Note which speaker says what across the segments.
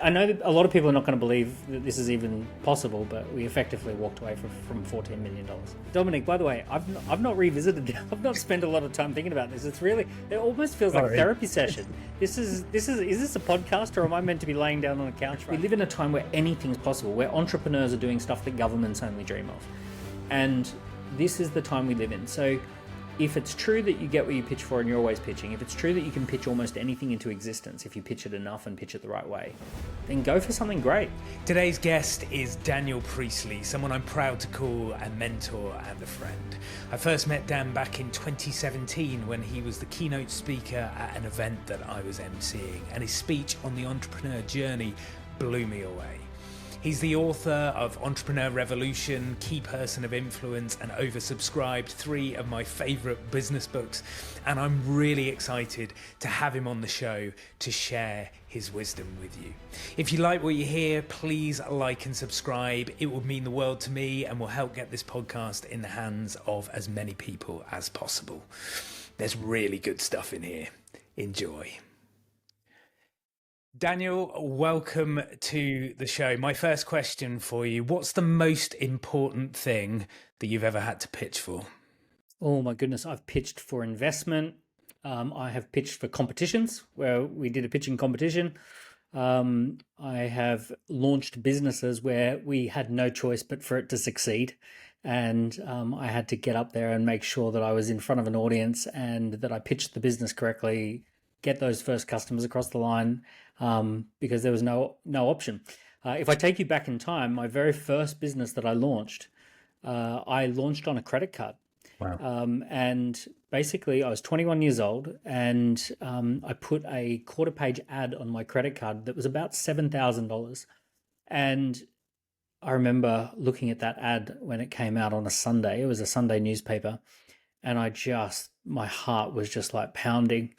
Speaker 1: I know that a lot of people are not going to believe that this is even possible, but we effectively walked away from $14 million. Dominic, by the way, I've not revisited. I've not spent a lot of time thinking about this. It almost feels like a therapy session. Is this a podcast, or am I meant to be laying down on a couch? We live in a time where anything's possible, where entrepreneurs are doing stuff that governments only dream of, and this is the time we live in. So if it's true that you get what you pitch for and you're always pitching, if it's true that you can pitch almost anything into existence if you pitch it enough and pitch it the right way, then go for something great.
Speaker 2: Today's guest is Daniel Priestley, someone I'm proud to call a mentor and a friend. I first met Dan back in 2017 when he was the keynote speaker at an event that I was emceeing, and his speech on the entrepreneur journey blew me away. He's the author of Entrepreneur Revolution, Key Person of Influence, and oversubscribed 3 of my favorite business books. And I'm really excited to have him on the show to share his wisdom with you. If you like what you hear, please like and subscribe. It would mean the world to me and will help get this podcast in the hands of as many people as possible. There's really good stuff in here. Enjoy. Daniel, welcome to the show. My first question for you, what's the most important thing that you've ever had to pitch for?
Speaker 1: Oh my goodness, I've pitched for investment. I have pitched for competitions where we did a pitching competition. I have launched businesses where we had no choice but for it to succeed. And I had to get up there and make sure that I was in front of an audience and that I pitched the business correctly, get those first customers across the line, because there was no option. If I take you back in time, my very first business that I launched on a credit card.
Speaker 2: Wow.
Speaker 1: And basically I was 21 years old, and I put a quarter-page ad on my credit card that was about $7,000. And I remember looking at that ad when it came out on a Sunday. It was a Sunday newspaper, and my heart was just like pounding.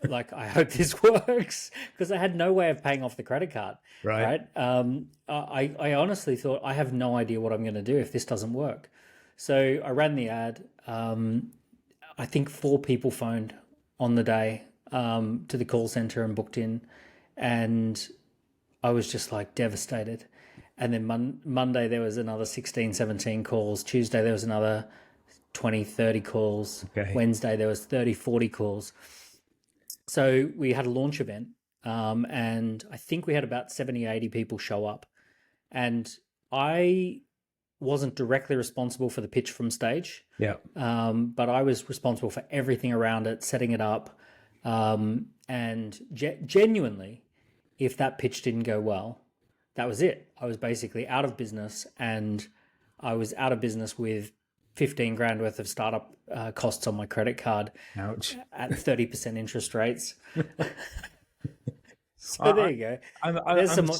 Speaker 1: Like, I hope this works, because I had no way of paying off the credit card. Right. I honestly thought, I have no idea what I'm going to do if this doesn't work. So I ran the ad. I think 4 people phoned on the day to the call center and booked in, and I was just like devastated. And then Monday there was another 16, 17 calls. Tuesday there was another 20, 30 calls. Okay. Wednesday there was 30, 40 calls. So we had a launch event, and I think we had about 70, 80 people show up. And I wasn't directly responsible for the pitch from stage. Yeah. But I was responsible for everything around it, setting it up. And genuinely, if that pitch didn't go well, that was it. I was basically out of business, and I was out of business with 15 grand worth of startup costs on my credit card. Ouch. At 30% interest rates. So there you go.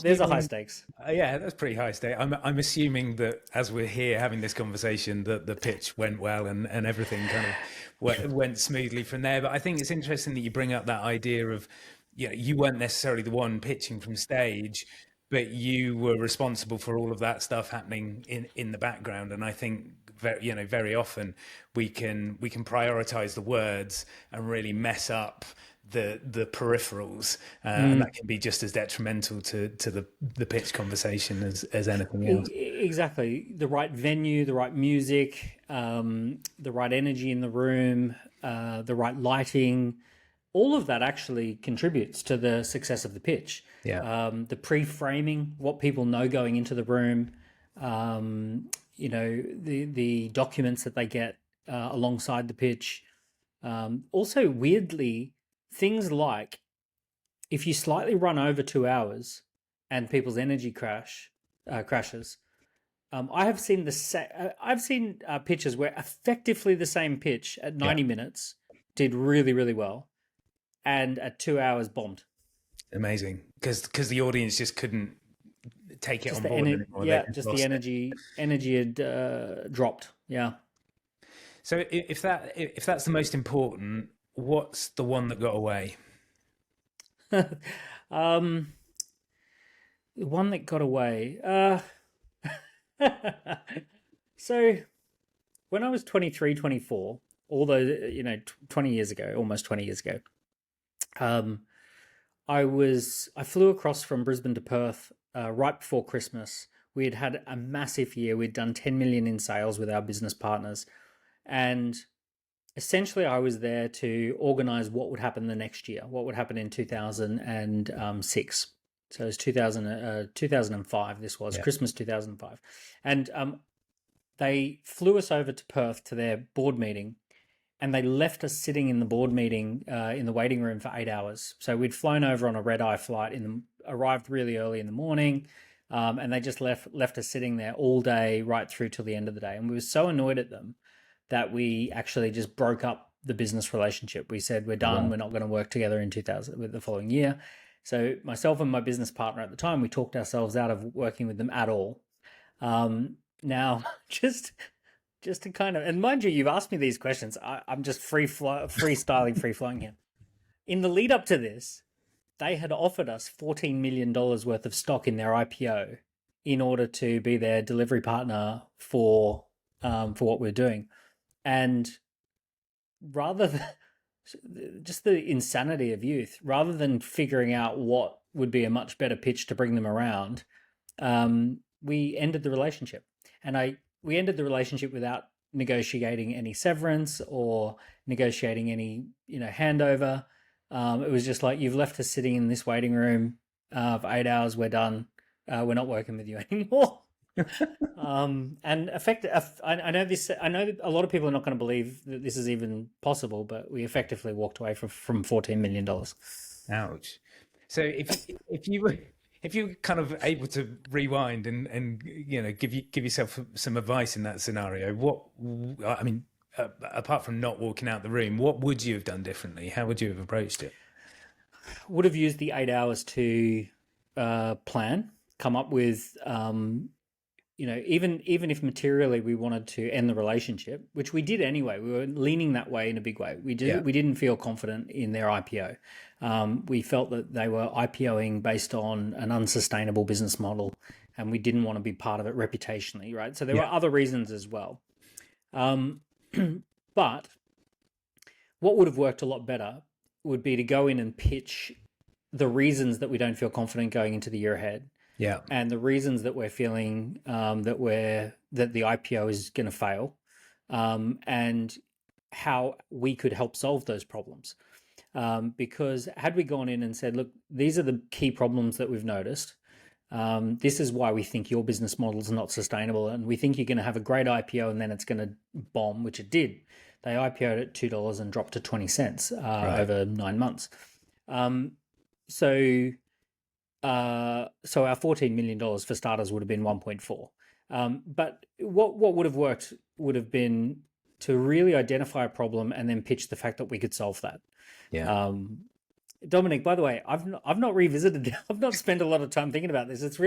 Speaker 1: There's a high stakes.
Speaker 2: Yeah, that's pretty high stakes. I'm assuming that as we're here having this conversation, that the pitch went well and everything kind of went smoothly from there. But I think it's interesting that you bring up that idea of, you weren't necessarily the one pitching from stage, but you were responsible for all of that stuff happening in the background. And I think very often we can prioritize the words and really mess up the peripherals, and that can be just as detrimental to the pitch conversation as anything else.
Speaker 1: Exactly. The right venue, the right music, the right energy in the room, the right lighting, all of that actually contributes to the success of the pitch. Yeah. The pre-framing, what people know going into the room, the documents that they get alongside the pitch. Also, weirdly, things like if you slightly run over 2 hours and people's energy crashes. I've seen pitches where effectively the same pitch at 90 minutes did really, really well, and at 2 hours bombed.
Speaker 2: Amazing, because the audience just couldn't take it
Speaker 1: just
Speaker 2: on board anymore.
Speaker 1: Yeah, just the energy had dropped. Yeah.
Speaker 2: So if that's the most important, what's the one that got away?
Speaker 1: The one that got away. So when I was 23, 24, all those, 20 years ago, almost 20 years ago, I flew across from Brisbane to Perth right before Christmas. We had had a massive year. We'd done 10 million in sales with our business partners, and essentially I was there to organize what would happen the next year, what would happen in 2006. So it was 2005. This was
Speaker 2: Yeah.
Speaker 1: Christmas 2005, and they flew us over to Perth to their board meeting, and they left us sitting in the board meeting in the waiting room for 8 hours. So we'd flown over on a red-eye flight, arrived really early in the morning, and they just left us sitting there all day, right through till the end of the day. And we were so annoyed at them that we actually just broke up the business relationship. We said, we're done.
Speaker 2: Wow.
Speaker 1: We're not going to work together in 2000 with the following year. So myself and my business partner at the time, we talked ourselves out of working with them at all. Now, just to kind of, and mind you, you've asked me these questions. I'm just freestyling, free flowing here. In the lead up to this, they had offered us $14 million worth of stock in their IPO in order to be their delivery partner for what we're doing. And rather than just the insanity of youth, rather than figuring out what would be a much better pitch to bring them around, we ended the relationship. And we ended the relationship without negotiating any severance or negotiating any, handover. It was just like, you've left us sitting in this waiting room for 8 hours. We're done. We're not working with you anymore. And I know this. I know that a lot of people are not going to believe that this is even possible, but we effectively walked away from $14 million.
Speaker 2: Ouch. So if you were kind of able to rewind and give yourself some advice in that scenario, apart from not walking out the room, what would you have done differently? How would you have approached it?
Speaker 1: Would have used the 8 hours to plan, come up with, even if materially we wanted to end the relationship, which we did anyway. We were leaning that way in a big way. We didn't feel confident in their IPO. We felt that they were IPOing based on an unsustainable business model, and we didn't want to be part of it reputationally, right? So there were other reasons as well. But what would have worked a lot better would be to go in and pitch the reasons that we don't feel confident going into the year ahead.
Speaker 2: Yeah.
Speaker 1: And the reasons that we're feeling that the IPO is going to fail, and how we could help solve those problems. Because had we gone in and said, look, these are the key problems that we've noticed. This is why we think your business model is not sustainable, and we think you're going to have a great IPO and then it's going to bomb, which it did. They IPO'd at $2 and dropped to 20 cents over 9 months. So our $14 million for starters would have been 1.4. But what would have worked would have been to really identify a problem and then pitch the fact that we could solve that.
Speaker 2: Yeah.
Speaker 1: Dominic, by the way, I've not revisited. I've not spent a lot of time thinking about this. It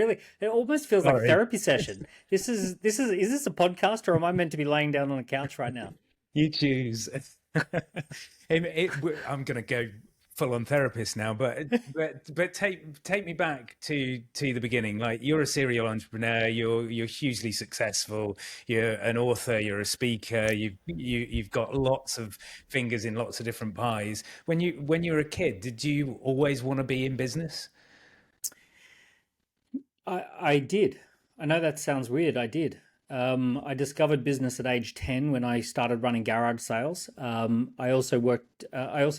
Speaker 1: almost feels like a therapy session. Is this a podcast, or am I meant to be laying down on a couch right now?
Speaker 2: You choose. I'm going to go full on therapist now, but take me back to the beginning. Like, you're a serial entrepreneur, you're hugely successful, you're an author, you're a speaker, you've got lots of fingers in lots of different pies. When you were a kid, did you always want to be in business?
Speaker 1: I did. I know that sounds weird. I did. I discovered business at age 10 when I started running garage sales. I also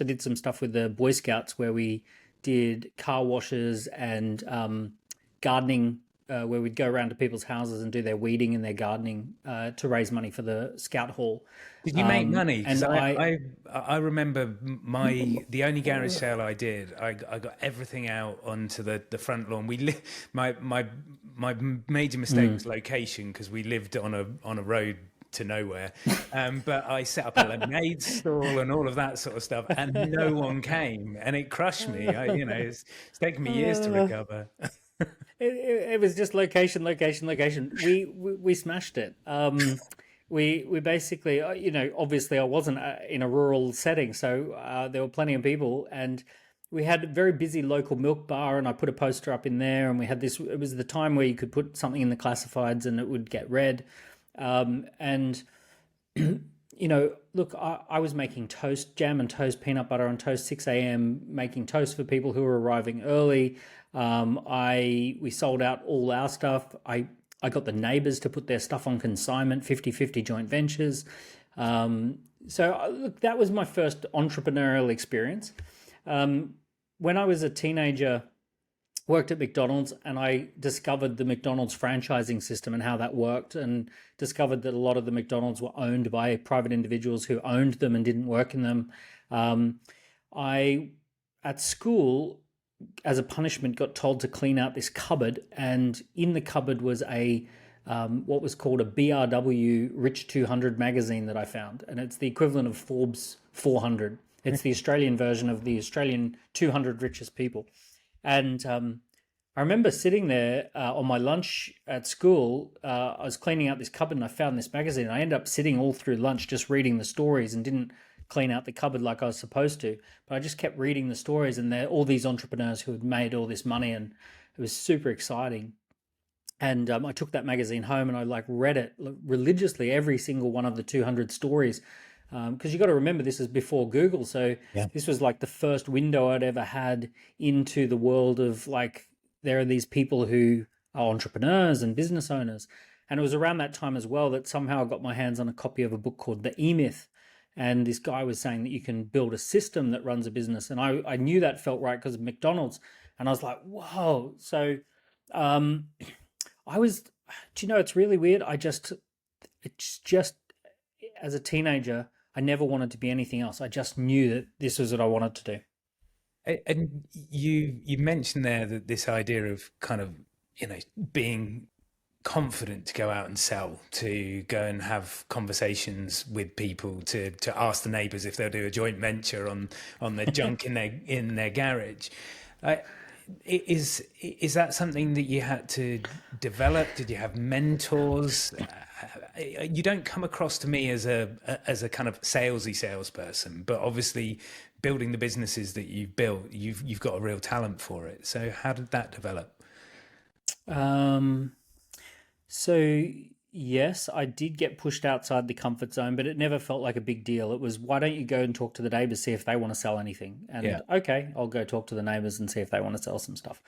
Speaker 1: did some stuff with the Boy Scouts where we did car washes and gardening, where we'd go around to people's houses and do their weeding and their gardening to raise money for the Scout Hall.
Speaker 2: Did you make money?
Speaker 1: And
Speaker 2: I remember the only garage sale I did, I got everything out onto the front lawn. My major mistake was location, because we lived on a road to nowhere. But I set up a lemonade stall and all of that sort of stuff, and no one came, and it crushed me. It's taken me years to recover.
Speaker 1: It was just location. We smashed it. We basically, obviously I wasn't in a rural setting, so there were plenty of people, and we had a very busy local milk bar, and I put a poster up in there, and we had this. It was the time where you could put something in the classifieds and it would get read, and look, I was making toast, jam and toast, peanut butter on toast, 6 a.m., making toast for people who were arriving early. We sold out all our stuff. I got the neighbors to put their stuff on consignment, 50-50 joint ventures. Look, that was my first entrepreneurial experience. When I was a teenager, worked at McDonald's, and I discovered the McDonald's franchising system and how that worked, and discovered that a lot of the McDonald's were owned by private individuals who owned them and didn't work in them. I, at school, as a punishment, got told to clean out this cupboard, and in the cupboard was a what was called a BRW Rich 200 magazine that I found, and it's the equivalent of Forbes 400. It's the Australian version of the Australian 200 richest people. And I remember sitting there on my lunch at school. I was cleaning out this cupboard and I found this magazine. I ended up sitting all through lunch just reading the stories and didn't clean out the cupboard like I was supposed to. But I just kept reading the stories, and they're all these entrepreneurs who had made all this money, and it was super exciting. And I took that magazine home and I read it religiously, every single one of the 200 stories. Because you got to remember, this is before Google. So this was the first window I'd ever had into the world of there are these people who are entrepreneurs and business owners. And it was around that time as well that somehow I got my hands on a copy of a book called The E-Myth. And this guy was saying that you can build a system that runs a business. And I knew that felt right because of McDonald's. And I was like, whoa. So it's really weird. It's just as a teenager, I never wanted to be anything else. I just knew that this was what I wanted to do.
Speaker 2: And you mentioned there that this idea of kind of, being confident to go out and sell, to go and have conversations with people, to ask the neighbors if they'll do a joint venture on their junk in their garage. Is that something that you had to develop? Did you have mentors? You don't come across to me as a kind of salesperson, but obviously building the businesses that you've built, you've got a real talent for it. So how did that develop?
Speaker 1: So yes, I did get pushed outside the comfort zone, but it never felt like a big deal. It was, why don't you go and talk to the neighbors, see if they want to sell anything? And okay, I'll go talk to the neighbors and see if they want to sell some stuff.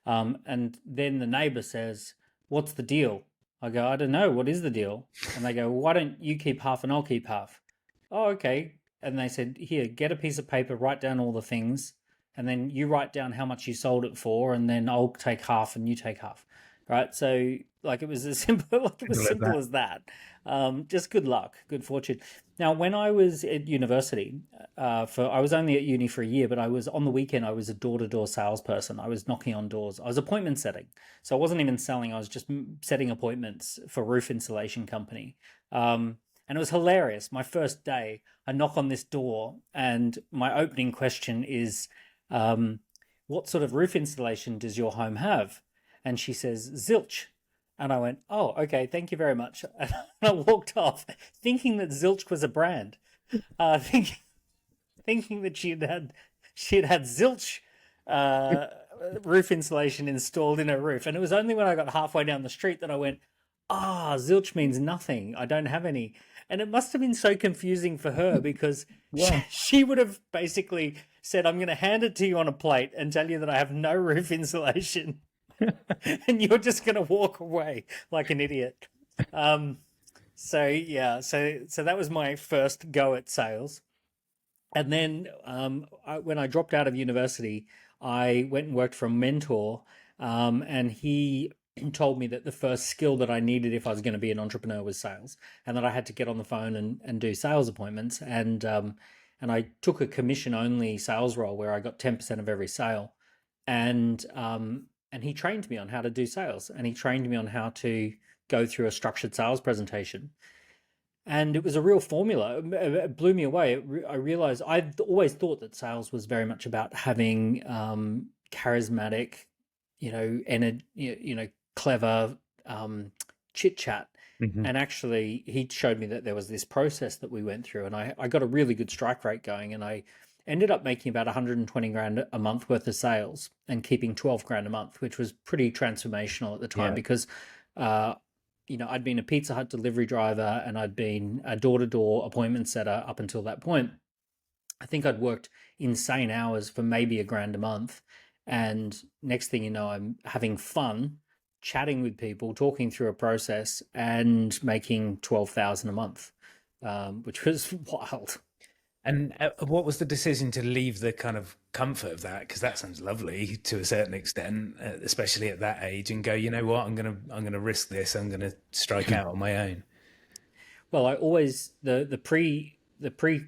Speaker 1: And then the neighbor says, what's the deal? I go, I don't know. What is the deal? And they go, well, why don't you keep half and I'll keep half? Oh, okay. And they said, here, get a piece of paper, write down all the things, and then you write down how much you sold it for, and then I'll take half and you take half. Right. So it was as simple, as that. Just good luck, good fortune. Now, when I was at university, I was only at uni for a year, but I was on the weekend, I was a door-to-door salesperson. I was knocking on doors. I was appointment setting. So I wasn't even selling. I was just setting appointments for a roof insulation company. And it was hilarious. My first day, I knock on this door and my opening question is, what sort of roof insulation does your home have? And she says, zilch. And I went, oh, okay, thank you very much. And I walked off thinking that zilch was a brand, thinking that she had had zilch roof insulation installed in her roof. And it was only when I got halfway down the street that I went, zilch means nothing. I don't have any. And it must have been so confusing for her because she would have basically said, I'm going to hand it to you on a plate and tell you that I have no roof insulation. And you're just going to walk away like an idiot. So that was my first go at sales. And then when I dropped out of university, I went and worked for a mentor, and he told me that the first skill that I needed if I was going to be an entrepreneur was sales, and that I had to get on the phone and do sales appointments. And I took a commission-only sales role where I got 10% of every sale. And he trained me on how to do sales, and he trained me on how to go through a structured sales presentation. And it was a real formula. It blew me away. I realized I'd always thought that sales was very much about having charismatic, clever chit chat. Mm-hmm. And actually, he showed me that there was this process that we went through, and I got a really good strike rate going, and I ended up making about 120 grand a month worth of sales and keeping 12 grand a month, which was pretty transformational at the time because I'd been a Pizza Hut delivery driver and I'd been a door-to-door appointment setter up until that point. I think I'd worked insane hours for maybe $1,000 a month. And next thing you know, I'm having fun, chatting with people, talking through a process, and making 12,000 a month, which was wild.
Speaker 2: And what was the decision to leave the kind of comfort of that? Because that sounds lovely to a certain extent, especially at that age, and go, you know what, I'm gonna risk this. I'm gonna strike out on my own.
Speaker 1: Well, I always the pre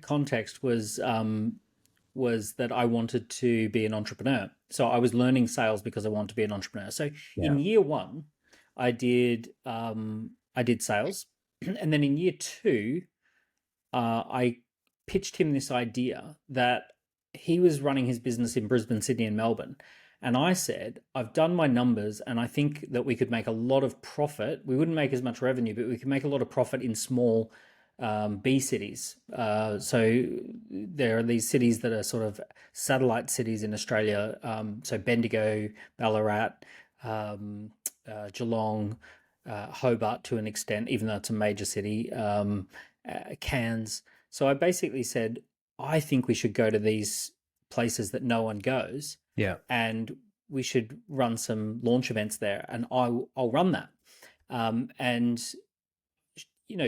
Speaker 1: context was that I wanted to be an entrepreneur. So I was learning sales because I wanted to be an entrepreneur. So
Speaker 2: Yeah.
Speaker 1: in year one, I did sales, and then in year two, I pitched him this idea that he was running his business in Brisbane, Sydney, and Melbourne. And I said, I've done my numbers and I think that we could make a lot of profit. We wouldn't make as much revenue, but we could make a lot of profit in small B cities. So there are these cities that are sort of satellite cities in Australia. So Bendigo, Ballarat, Geelong, Hobart to an extent, even though it's a major city, Cairns. So I basically said, I think we should go to these places that no one goes,
Speaker 2: Yeah.
Speaker 1: and we should run some launch events there, and I'll run that. And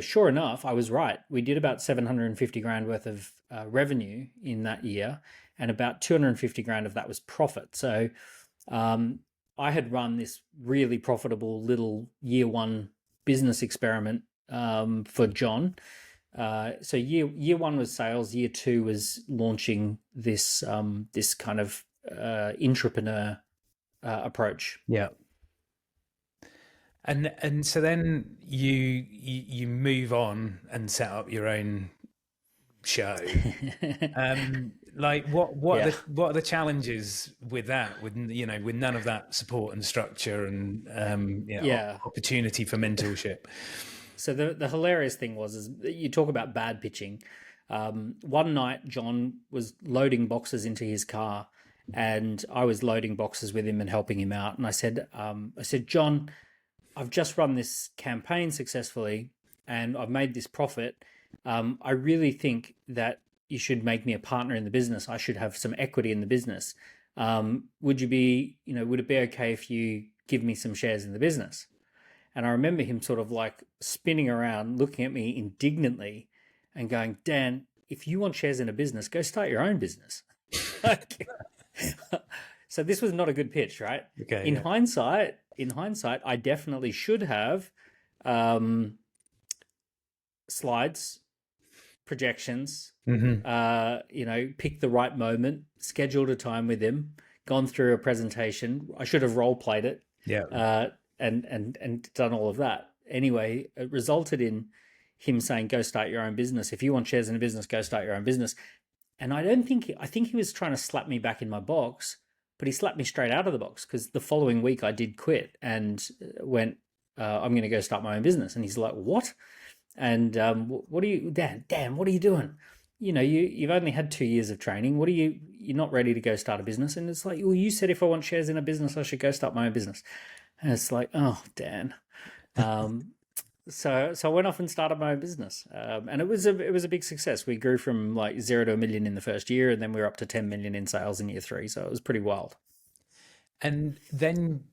Speaker 1: sure enough, I was right. We did about 750 grand worth of revenue in that year, and about 250 grand of that was profit. So I had run this really profitable little year one business experiment for John. So year one was sales. Year two was launching this this kind of entrepreneur approach.
Speaker 2: Yeah. And so then you move on and set up your own show. Like
Speaker 1: Yeah.
Speaker 2: what are the challenges with that? With with none of that support and structure and
Speaker 1: Yeah.
Speaker 2: opportunity for mentorship.
Speaker 1: So the hilarious thing is that you talk about bad pitching. One night, John was loading boxes into his car, and I was loading boxes with him and helping him out. And I said, John, I've just run this campaign successfully, and I've made this profit. I really think that you should make me a partner in the business. I should have some equity in the business. Would it be okay if you give me some shares in the business? And I remember him sort of like spinning around, looking at me indignantly and going, Dan, if you want shares in a business, go start your own business. So this was not a good pitch, right?
Speaker 2: Okay.
Speaker 1: In
Speaker 2: Yeah.
Speaker 1: hindsight, I definitely should have slides, projections, picked the right moment, scheduled a time with him, gone through a presentation. I should have role played it.
Speaker 2: Yeah.
Speaker 1: And done all of that. Anyway, it resulted in him saying, "Go start your own business. If you want shares in a business, go start your own business." And I think he was trying to slap me back in my box, but he slapped me straight out of the box, because the following week I did quit and went, "I'm going to go start my own business." And he's like, "What?" And what are you, Dan? What are you doing? You've only had 2 years of training. You're not ready to go start a business. And it's like, well, you said if I want shares in a business, I should go start my own business. And it's like, oh, Dan. So I went off and started my own business, and it was a big success. We grew from like 0 to 1 million in the first year, and then we were up to 10 million in sales in year three. So it was pretty wild.
Speaker 2: And then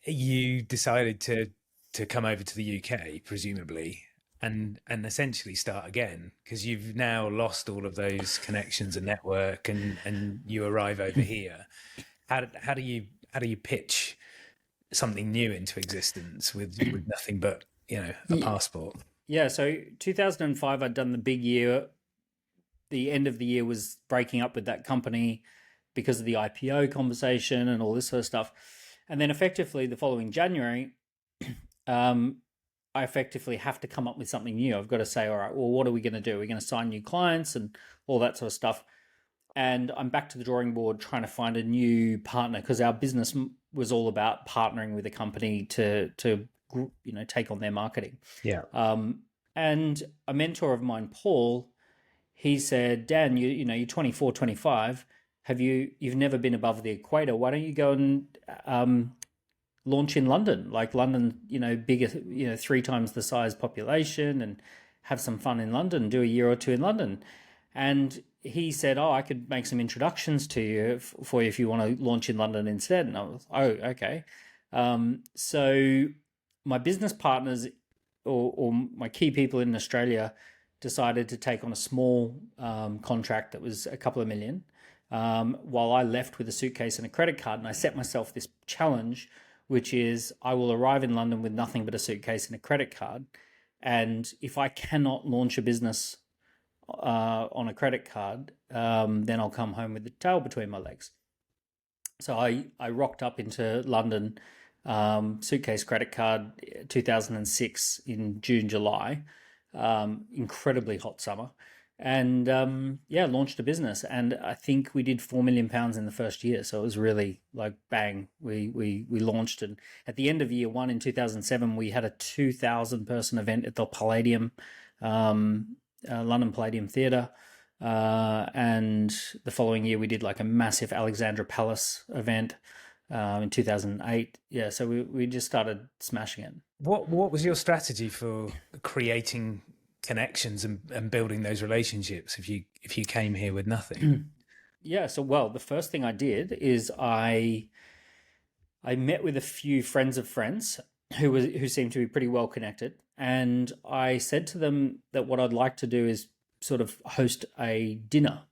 Speaker 2: you decided to come over to the UK, presumably, and essentially start again, because you've now lost all of those connections and network, and you arrive over here. How do you pitch something new into existence with nothing but a passport?
Speaker 1: Yeah. So 2005, I'd done the big year. The end of the year was breaking up with that company because of the IPO conversation and all this sort of stuff. And then effectively the following January, I effectively have to come up with something new. I've got to say, all right, well, what are we going to do? We're going to sign new clients and all that sort of stuff. And I'm back to the drawing board trying to find a new partner, because our business was all about partnering with a company to take on their marketing.
Speaker 2: Yeah.
Speaker 1: And a mentor of mine, Paul, he said, Dan, you're 24, 25. You've never been above the equator. Why don't you go and launch in London, like London, bigger, 3 times the size population, and have some fun in London, do a year or two in London. And he said, "Oh, I could make some introductions to you for you if you want to launch in London instead." And I was, "Oh, okay." So my business partners, or my key people in Australia, decided to take on a small contract that was a couple of million, while I left with a suitcase and a credit card. And I set myself this challenge, which is I will arrive in London with nothing but a suitcase and a credit card. And if I cannot launch a business on a credit card, then I'll come home with the tail between my legs. So I rocked up into London, suitcase, credit card, 2006 in June, July, incredibly hot summer, and launched a business. And I think we did £4 million in the first year. So it was really like bang, we launched. And at the end of year one in 2007, we had a 2,000 person event at the Palladium, London Palladium Theatre. And the following year we did like a massive Alexandra Palace event in 2008. Yeah, so we just started smashing it.
Speaker 2: What was your strategy for creating connections and building those relationships if you came here with nothing?
Speaker 1: Yeah, so the first thing I did is I met with a few friends of friends who seemed to be pretty well connected, and I said to them that what I'd like to do is sort of host a dinner.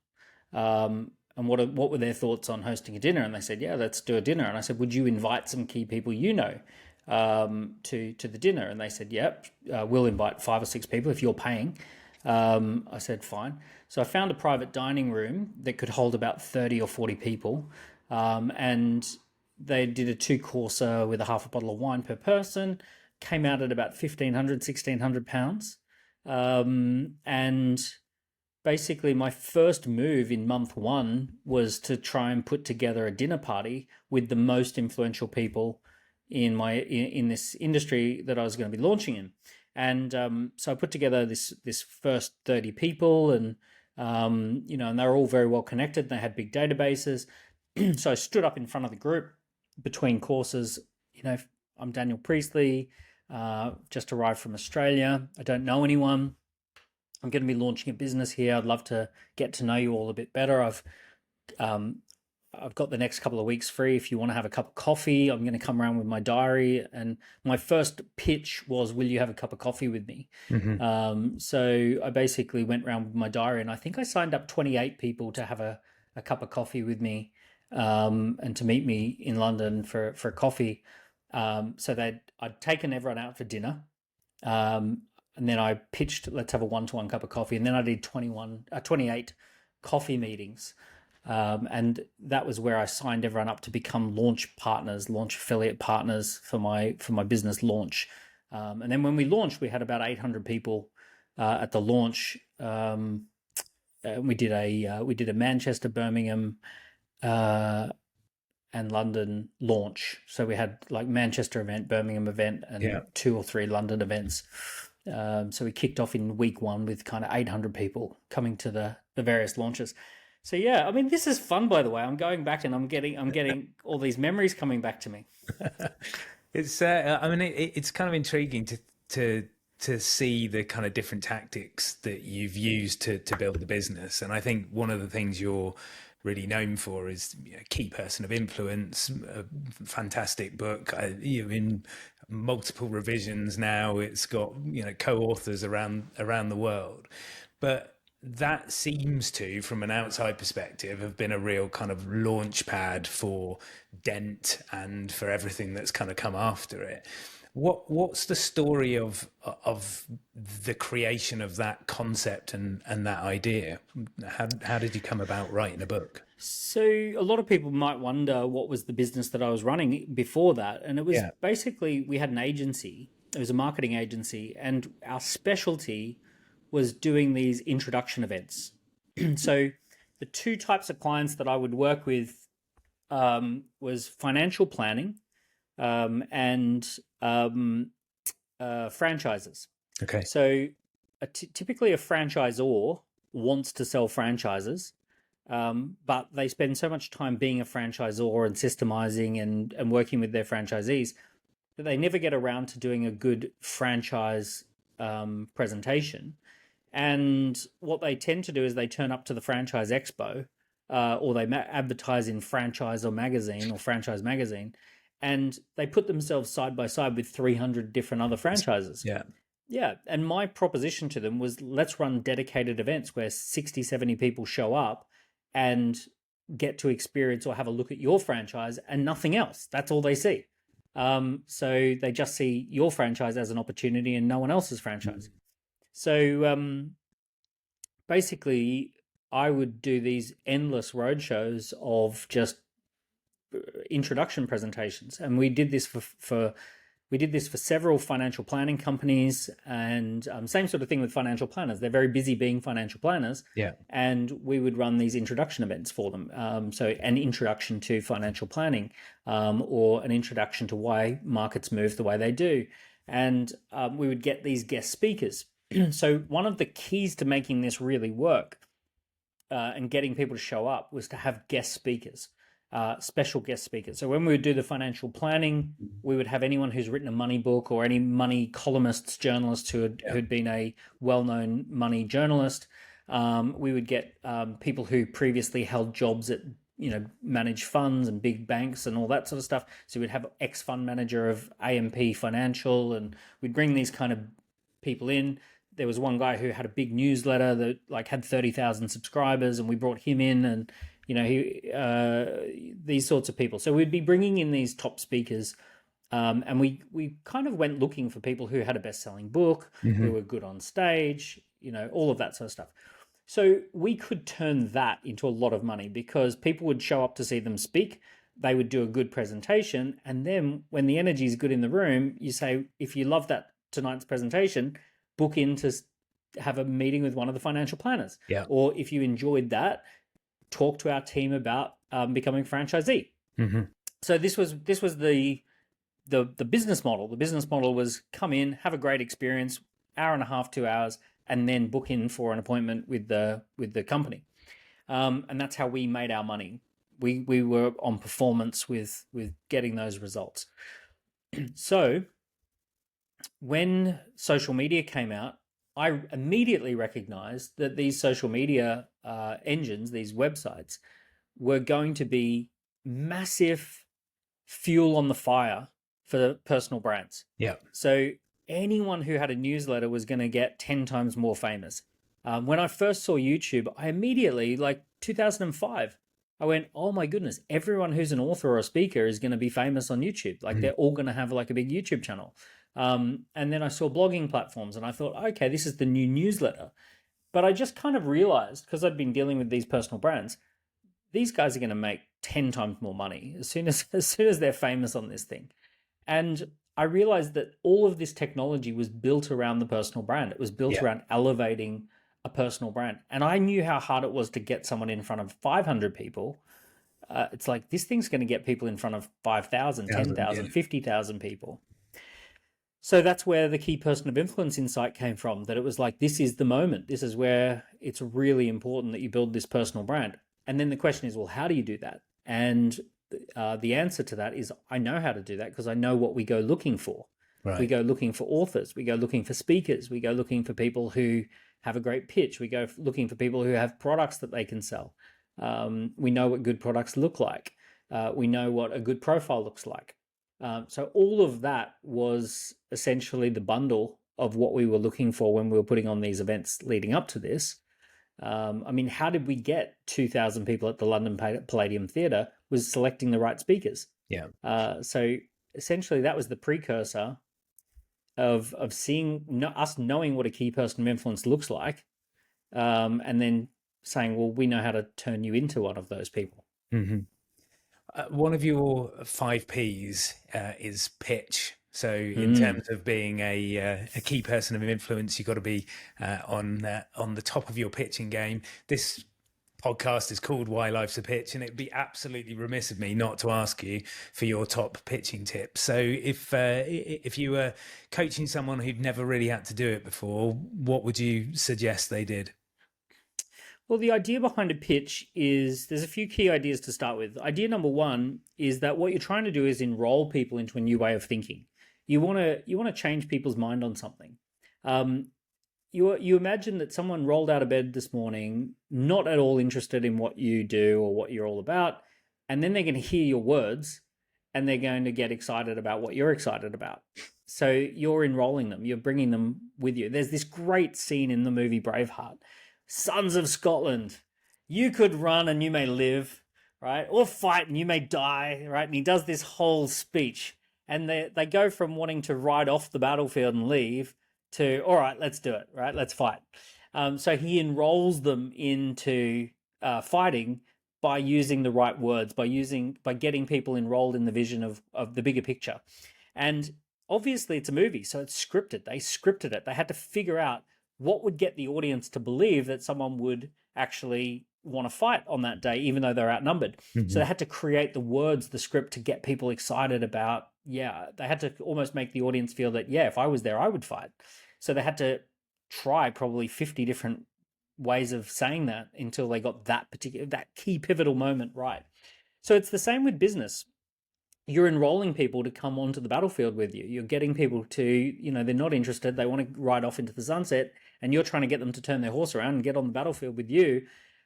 Speaker 1: And what were their thoughts on hosting a dinner? And they said, "Yeah, let's do a dinner." And I said, "Would you invite some key people to the dinner?" And they said, "Yep, we'll invite 5 or 6 people if you're paying." I said, "Fine." So I found a private dining room that could hold about 30 or 40 people, and they did a 2-courser with a half a bottle of wine per person. Came out at about £1,500, £1,600, and basically my first move in month 1 was to try and put together a dinner party with the most influential people in this industry that I was going to be launching in. And so I put together this first 30 people, and and they were all very well connected, and they had big databases. So I stood up in front of the group between courses. I'm Daniel Priestley, just arrived from Australia. I don't know anyone. I'm going to be launching a business here. I'd love to get to know you all a bit better. I've got the next couple of weeks free. If you want to have a cup of coffee, I'm going to come around with my diary. And my first pitch was, "Will you have a cup of coffee with me?"
Speaker 2: Mm-hmm.
Speaker 1: So I basically went around with my diary, and I think I signed up 28 people to have a cup of coffee with me, and to meet me in London for coffee. So I'd taken everyone out for dinner. And then I pitched, "Let's have a 1-to-1 cup of coffee." And then I did 28 coffee meetings. And that was where I signed everyone up to become launch affiliate partners for my business launch. And then when we launched, we had about 800 people at the launch. We did a Manchester, Birmingham, and London launch. So we had like Manchester event, Birmingham event, and 2 or 3 London events. So we kicked off in week 1 with kind of 800 people coming to the various launches. So yeah, I mean, this is fun, by the way. I'm going back and I'm getting all these memories coming back to me.
Speaker 2: It's it's kind of intriguing to see the kind of different tactics that you've used to build the business. And I think one of the things you're really known for is Key Person of Influence, a fantastic book. In multiple revisions now, it's got co-authors around the world, but that seems to, from an outside perspective, have been a real kind of launch pad for Dent and for everything that's kind of come after it. What's the story of the creation of that concept and that idea? How did you come about writing a book?
Speaker 1: So a lot of people might wonder what was the business that I was running before that. And it was basically, we had an agency. It was a marketing agency, and our specialty was doing these introduction events. So the 2 types of clients that I would work with was financial planning and franchises.
Speaker 2: Okay.
Speaker 1: So typically a franchisor wants to sell franchises, but they spend so much time being a franchisor and systemizing and working with their franchisees that they never get around to doing a good franchise presentation. And what they tend to do is they turn up to the franchise expo, or they advertise in Franchise or Magazine or Franchise Magazine, and they put themselves side by side with 300 different other franchises.
Speaker 2: Yeah.
Speaker 1: Yeah. And my proposition to them was, let's run dedicated events where 60, 70 people show up and get to experience or have a look at your franchise and nothing else. That's all they see. So they just see your franchise as an opportunity and no one else's franchise. So basically, I would do these endless roadshows of just introduction presentations, and we did this for several financial planning companies, and same sort of thing with financial planners. They're very busy being financial planners, and we would run these introduction events for them. So an introduction to financial planning, or an introduction to why markets move the way they do, and we would get these guest speakers. So one of the keys to making this really work and getting people to show up was to have guest speakers. Special guest speakers. So when we would do the financial planning, we would have anyone who's written a money book, or any money columnists, journalists who'd been a well-known money journalist. We would get people who previously held jobs at, managed funds and big banks and all that sort of stuff. So we'd have ex-fund manager of AMP Financial, and we'd bring these kind of people in. There was one guy who had a big newsletter that had 30,000 subscribers, and we brought him in, and these sorts of people. So we'd be bringing in these top speakers, and we kind of went looking for people who had a best-selling book, who were good on stage, all of that sort of stuff. So we could turn that into a lot of money, because people would show up to see them speak. They would do a good presentation, and then when the energy is good in the room, you say, if you love that tonight's presentation, book in to have a meeting with one of the financial planners.
Speaker 2: Yeah.
Speaker 1: Or if you enjoyed that, talk to our team about becoming a franchisee. So this was the business model. The business model was come in, have a great experience, hour and a half, 2 hours, and then book in for an appointment with the company. And that's how we made our money. We were on performance with getting those results. So when social media came out, I immediately recognized that these social media engines, these websites, were going to be massive fuel on the fire for personal brands.
Speaker 2: Yeah.
Speaker 1: So anyone who had a newsletter was going to get 10 times more famous. When I first saw YouTube, I immediately, 2005, I went, oh my goodness, everyone who's an author or a speaker is going to be famous on YouTube. They're all going to have a big YouTube channel. And then I saw blogging platforms, and I thought, okay, this is the new newsletter. But I just kind of realized, because I'd been dealing with these personal brands, these guys are going to make 10 times more money as soon as they're famous on this thing. And I realized that all of this technology was built around the personal brand. It was built around elevating a personal brand. And I knew how hard it was to get someone in front of 500 people. It's like, this thing's going to get people in front of 5,000, 10,000, 50,000 people. So that's where the key person of influence insight came from, that it was like, this is the moment. This is where it's really important that you build this personal brand. And then the question is, well, how do you do that? And the answer to that is, I know how to do that because I know what we go looking for. Right. We go looking for authors. We go looking for speakers. We go looking for people who have a great pitch. We go looking for people who have products that they can sell. We know what good products look like. We know what a good profile looks like. So all of that was essentially the bundle of what we were looking for when we were putting on these events leading up to this. How did we get 2,000 people at the London Palladium Theatre? Was selecting the right speakers. Yeah. So essentially that was the precursor of seeing us knowing what a key person of influence looks like, and then saying, well, we know how to turn you into one of those people.
Speaker 2: Mm-hmm. One of your 5 Ps is pitch. So in terms of being a key person of influence, you've got to be on the top of your pitching game. This podcast is called Why Life's a Pitch, and it'd be absolutely remiss of me not to ask you for your top pitching tips. So if you were coaching someone who'd never really had to do it before, what would you suggest they did?
Speaker 1: Well, the idea behind a pitch is there's a few key ideas to start with. Idea number one is that what you're trying to do is enroll people into a new way of thinking. You want to change people's mind on something. Um, you imagine that someone rolled out of bed this morning, not at all interested in what you do or what you're all about, and then they're going to hear your words and they're going to get excited about what you're excited about. So you're enrolling them, you're bringing them with you. There's this great scene in the movie Braveheart. Sons of Scotland, you could run and you may live, right? Or fight and you may die, right? And he does this whole speech. And they go from wanting to ride off the battlefield and leave to, all right, let's do it, right? Let's fight. So he enrolls them into fighting by using the right words, by getting people enrolled in the vision of the bigger picture. And obviously it's a movie, so it's scripted. They scripted it. They had to figure out what would get the audience to believe that someone would actually want to fight on that day, even though they're outnumbered. Mm-hmm. So they had to create the words, the script, to get people excited about, they had to almost make the audience feel that, if I was there, I would fight. So they had to try probably 50 different ways of saying that until they got that key pivotal moment right. So it's the same with business. You're enrolling people to come onto the battlefield with you. You're getting people to, they're not interested. They want to ride off into the sunset, and you're trying to get them to turn their horse around and get on the battlefield with you.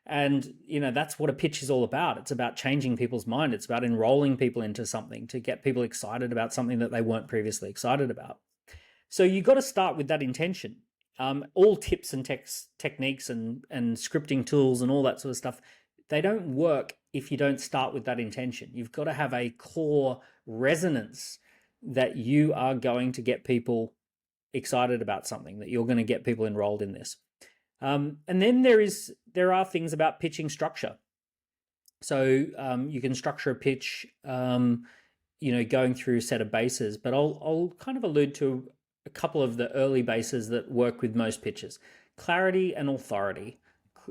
Speaker 1: And, that's what a pitch is all about. It's about changing people's mind. It's about enrolling people into something to get people excited about something that they weren't previously excited about. So you got to start with that intention. All tips and techniques and scripting tools and all that sort of stuff, they don't work if you don't start with that intention. You've got to have a core resonance that you are going to get people excited about something, that you're going to get people enrolled in this. And then there are things about pitching structure. So you can structure a pitch, going through a set of bases, but I'll kind of allude to a couple of the early bases that work with most pitches: clarity and authority.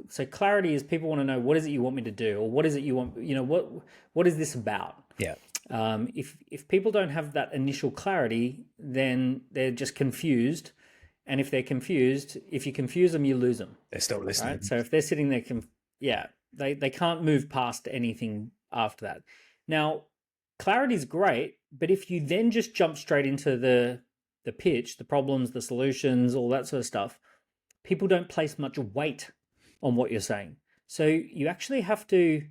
Speaker 1: So clarity is people want to know, what is it you want me to do, or what is it you want, what is this about?
Speaker 2: Yeah.
Speaker 1: If people don't have that initial clarity, then they're just confused. And if they're confused, if you confuse them, you lose them.
Speaker 2: They're still listening.
Speaker 1: Right? So if they're sitting there, they can't move past anything after that. Now, clarity is great, but if you then just jump straight into the pitch, the problems, the solutions, all that sort of stuff, people don't place much weight on what you're saying. So you actually have to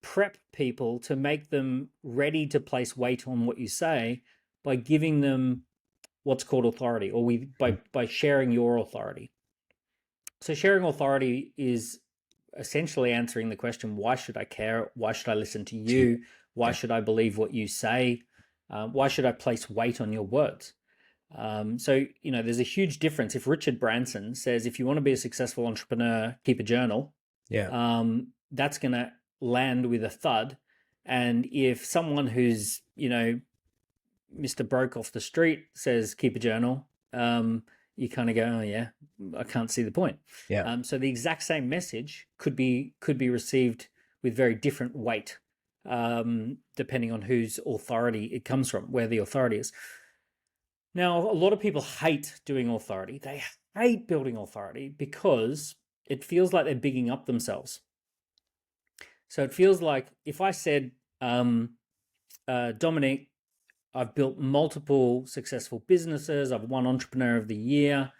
Speaker 1: prep people to make them ready to place weight on what you say by giving them what's called authority, or by sharing your authority. So sharing authority is essentially answering the question, why should I care? Why should I listen to you? Why should I believe what you say? Why should I place weight on your words? So, there's a huge difference. If Richard Branson says, if you want to be a successful entrepreneur, keep a journal, that's going to land with a thud. And if someone who's, Mr. Broke off the street says, keep a journal, you kind of go, oh yeah, I can't see the point.
Speaker 2: Yeah.
Speaker 1: So the exact same message could be received with very different weight, depending on whose authority it comes from, where the authority is. Now, a lot of people hate doing authority. They hate building authority because it feels like they're bigging up themselves. So it feels like if I said, Dominic, I've built multiple successful businesses. I've won Entrepreneur of the Year.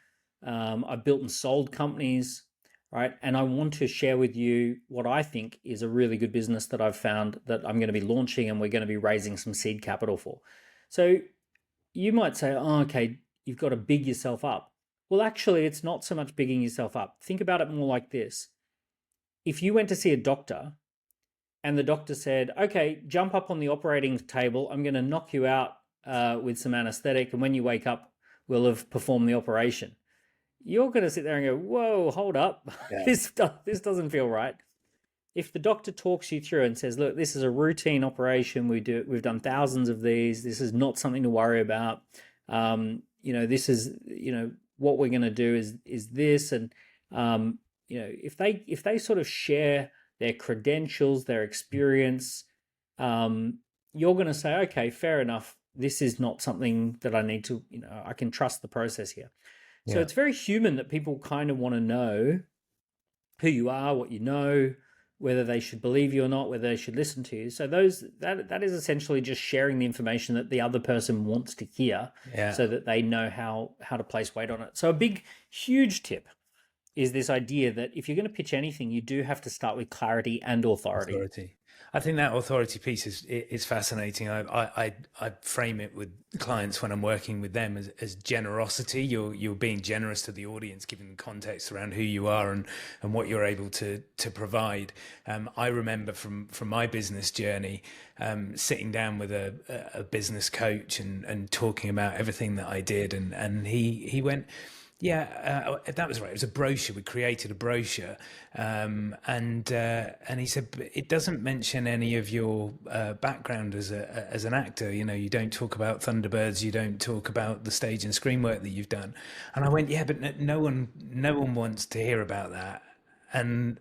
Speaker 1: I've built and sold companies, right? And I want to share with you what I think is a really good business that I've found that I'm going to be launching and we're going to be raising some seed capital for. So you might say, oh, okay, you've got to big yourself up. Well, actually, it's not so much bigging yourself up. Think about it more like this. If you went to see a doctor and the doctor said, okay, jump up on the operating table, I'm going to knock you out with some anesthetic, and when you wake up, we'll have performed the operation. You're going to sit there and go, whoa, hold up. Yeah. This doesn't feel right. If the doctor talks you through and says, look, this is a routine operation. We've done thousands of these. This is not something to worry about. This is, what we're going to do is this. And, if they sort of share their credentials, their experience, you're going to say, okay, fair enough. This is not something that I need to, I can trust the process here. So it's very human that people kind of want to know who you are, what you know, whether they should believe you or not, whether they should listen to you. So that is essentially just sharing the information that the other person wants to hear,
Speaker 2: Yeah.
Speaker 1: so that they know how to place weight on it. So a big, huge tip is this idea that if you're going to pitch anything, you do have to start with clarity and authority.
Speaker 2: Authority. I think that authority piece is fascinating. I frame it with clients when I'm working with them as generosity. You're being generous to the audience, giving them context around who you are and what you're able to provide. I remember from my business journey, sitting down with a business coach and talking about everything that I did, and he went, yeah, that was right. It was a brochure. We created a brochure, and he said, "But it doesn't mention any of your background as an actor. You know, you don't talk about Thunderbirds. You don't talk about the stage and screen work that you've done." And I went, "Yeah, but no one wants to hear about that." And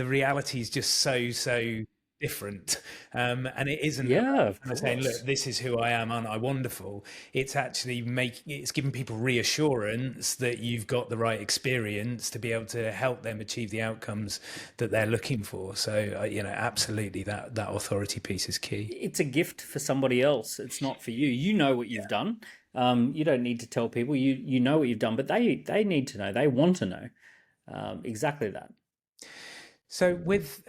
Speaker 2: the reality is just so different, and it isn't
Speaker 1: Yeah, of
Speaker 2: about saying, look,
Speaker 1: course.
Speaker 2: this is who I am, aren't I wonderful? It's actually it's giving people reassurance that you've got the right experience to be able to help them achieve the outcomes that they're looking for. So absolutely, that authority piece is key.
Speaker 1: It's a gift for somebody else. It's not for you. You know what you've done. You don't need to tell people. You know what you've done, but they need to know. They want to know exactly that.
Speaker 2: So with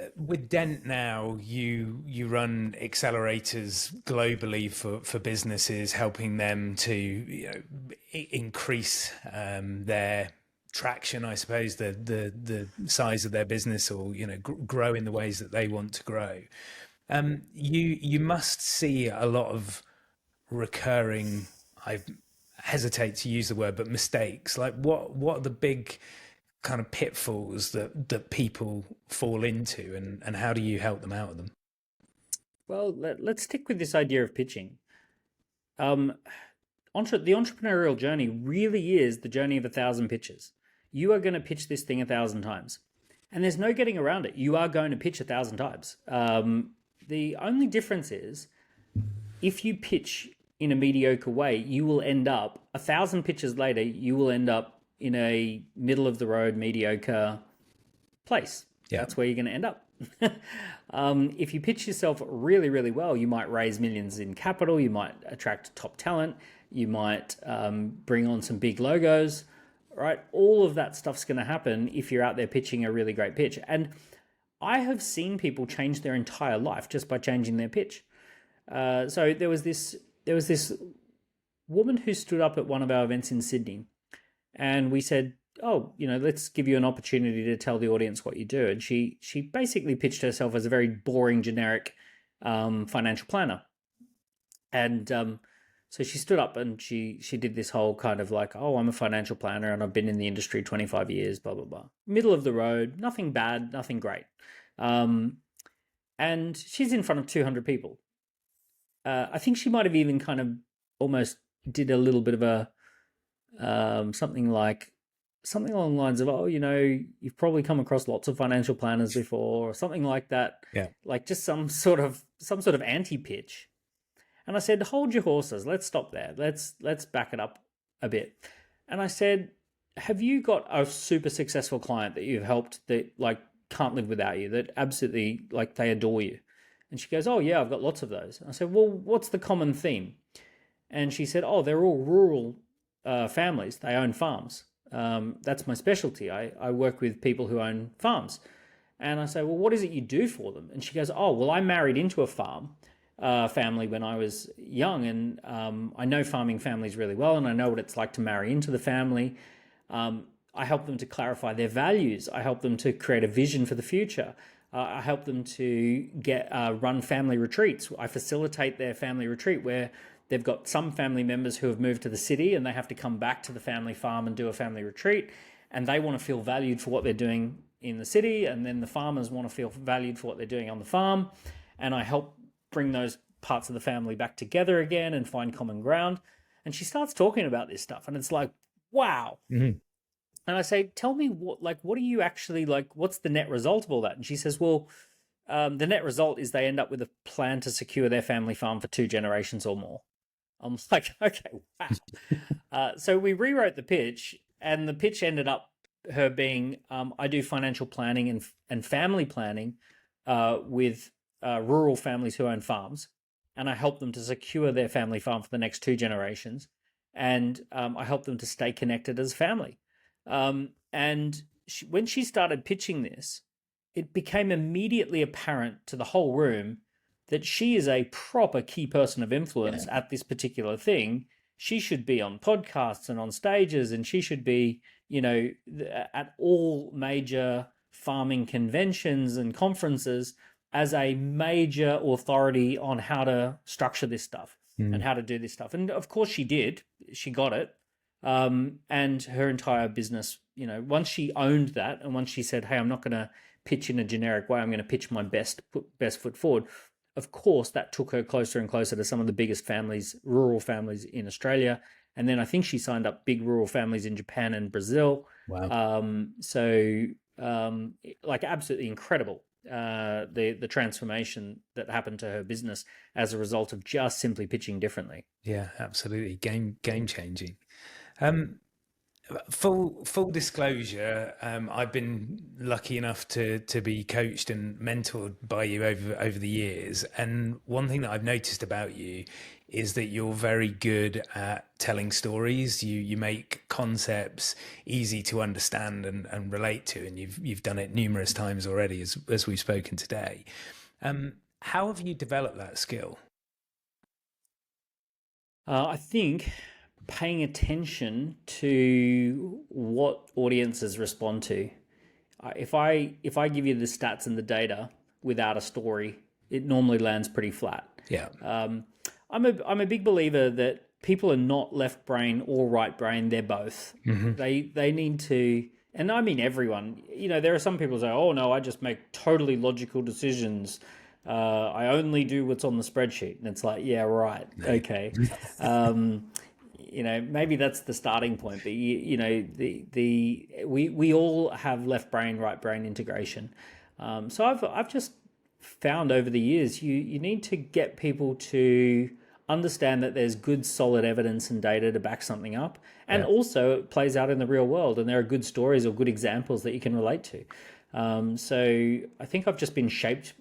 Speaker 2: Dent now, you run accelerators globally for businesses, helping them to increase their traction, I suppose, the size of their business, or grow in the ways that they want to grow. You must see a lot of recurring. I hesitate to use the word, but mistakes. Like what are the big kind of pitfalls that people fall into, and how do you help them out of them?
Speaker 1: Well, let's stick with this idea of pitching. The entrepreneurial journey really is the journey of 1,000 pitches. You are going to pitch this thing 1,000 times, and there's no getting around it. You are going to pitch 1,000 times. The only difference is, if you pitch in a mediocre way, you will end up 1,000 pitches later. You will end up in a middle of the road, mediocre place.
Speaker 2: Yeah.
Speaker 1: That's where you're going to end up. If you pitch yourself really, really well, you might raise millions in capital. You might attract top talent. You might bring on some big logos, right? All of that stuff's going to happen if you're out there pitching a really great pitch. And I have seen people change their entire life just by changing their pitch. So there was this woman who stood up at one of our events in Sydney, and we said, "Oh, let's give you an opportunity to tell the audience what you do." And she basically pitched herself as a very boring, generic financial planner. And so she stood up and she did this whole kind of like, "Oh, I'm a financial planner and I've been in the industry 25 years, blah, blah, blah." Middle of the road, nothing bad, nothing great. And she's in front of 200 people. I think she might have even kind of almost did a little bit of a something along the lines of, "Oh, you've probably come across lots of financial planners before," or something like that.
Speaker 2: Yeah.
Speaker 1: Like just some sort of anti-pitch. And I said, "Hold your horses. Let's stop there. Let's back it up a bit." And I said, "Have you got a super successful client that you've helped that like can't live without you, that absolutely like they adore you?" And she goes, "Oh yeah, I've got lots of those." And I said, "Well, what's the common theme?" And she said, "Oh, they're all rural families. They own farms. That's my specialty. I work with people who own farms." And I say, "Well, what is it you do for them?" And she goes, "Oh, well, I married into a farm family when I was young, and I know farming families really well, and I know what it's like to marry into the family. I help them to clarify their values. I help them to create a vision for the future. I help them to get run family retreats. I facilitate their family retreat where they've got some family members who have moved to the city and they have to come back to the family farm and do a family retreat, and they want to feel valued for what they're doing in the city, and then the farmers want to feel valued for what they're doing on the farm, and I help bring those parts of the family back together again and find common ground." And she starts talking about this stuff, and it's like, wow.
Speaker 2: Mm-hmm.
Speaker 1: And I say, "Tell me what are you actually like? What's the net result of all that?" And she says, "Well, the net result is they end up with a plan to secure their family farm for 2 generations or more." I'm like, okay, wow. So we rewrote the pitch, and the pitch ended up her being, I do financial planning and family planning with rural families who own farms, and I help them to secure their family farm for the next 2 generations, and I help them to stay connected as family. And when she started pitching this, it became immediately apparent to the whole room that she is a proper key person of influence at this particular thing. She should be on podcasts and on stages, and she should be, at all major farming conventions and conferences as a major authority on how to structure this stuff and how to do this stuff. And of course she did. She got it. And her entire business, once she owned that, and once she said, hey, I'm not going to pitch in a generic way, I'm going to pitch my best foot forward. Of course, that took her closer and closer to some of the biggest families, rural families in Australia. And then I think she signed up big rural families in Japan and Brazil.
Speaker 2: Wow.
Speaker 1: Like absolutely incredible, the transformation that happened to her business as a result of just simply pitching differently.
Speaker 2: Yeah, absolutely. Game changing. Full disclosure, I've been lucky enough to be coached and mentored by you over the years, and one thing that I've noticed about you is that you're very good at telling stories. You make concepts easy to understand and relate to, and you've done it numerous times already, as we've spoken today. How have you developed that skill?
Speaker 1: I think paying attention to what audiences respond to. If I give you the stats and the data without a story, it normally lands pretty flat.
Speaker 2: Yeah.
Speaker 1: I'm a big believer that people are not left brain or right brain. They're both. They need to, and I mean everyone. There are some people who say, "Oh no, I just make totally logical decisions. I only do what's on the spreadsheet." And it's like, yeah, right, okay. Maybe that's the starting point, but we all have left brain, right brain integration. So I've just found over the years, you need to get people to understand that there's good solid evidence and data to back something up, and also it plays out in the real world, and there are good stories or good examples that you can relate to. So I think I've just been shaped.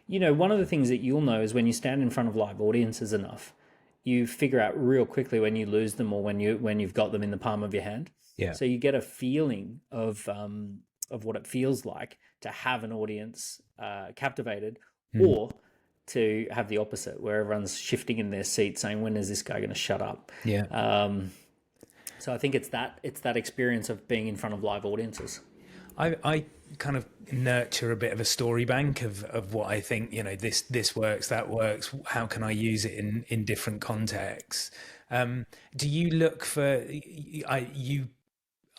Speaker 1: One of the things that you'll know is when you stand in front of live audiences enough, you figure out real quickly when you lose them or when you've got them in the palm of your hand.
Speaker 2: Yeah.
Speaker 1: So you get a feeling of what it feels like to have an audience captivated, or to have the opposite, where everyone's shifting in their seat, saying, "When is this guy going to shut up?"
Speaker 2: Yeah.
Speaker 1: So I think it's that experience of being in front of live audiences.
Speaker 2: I kind of nurture a bit of a story bank of what I think, this works, that works. How can I use it in different contexts? Do you look for, you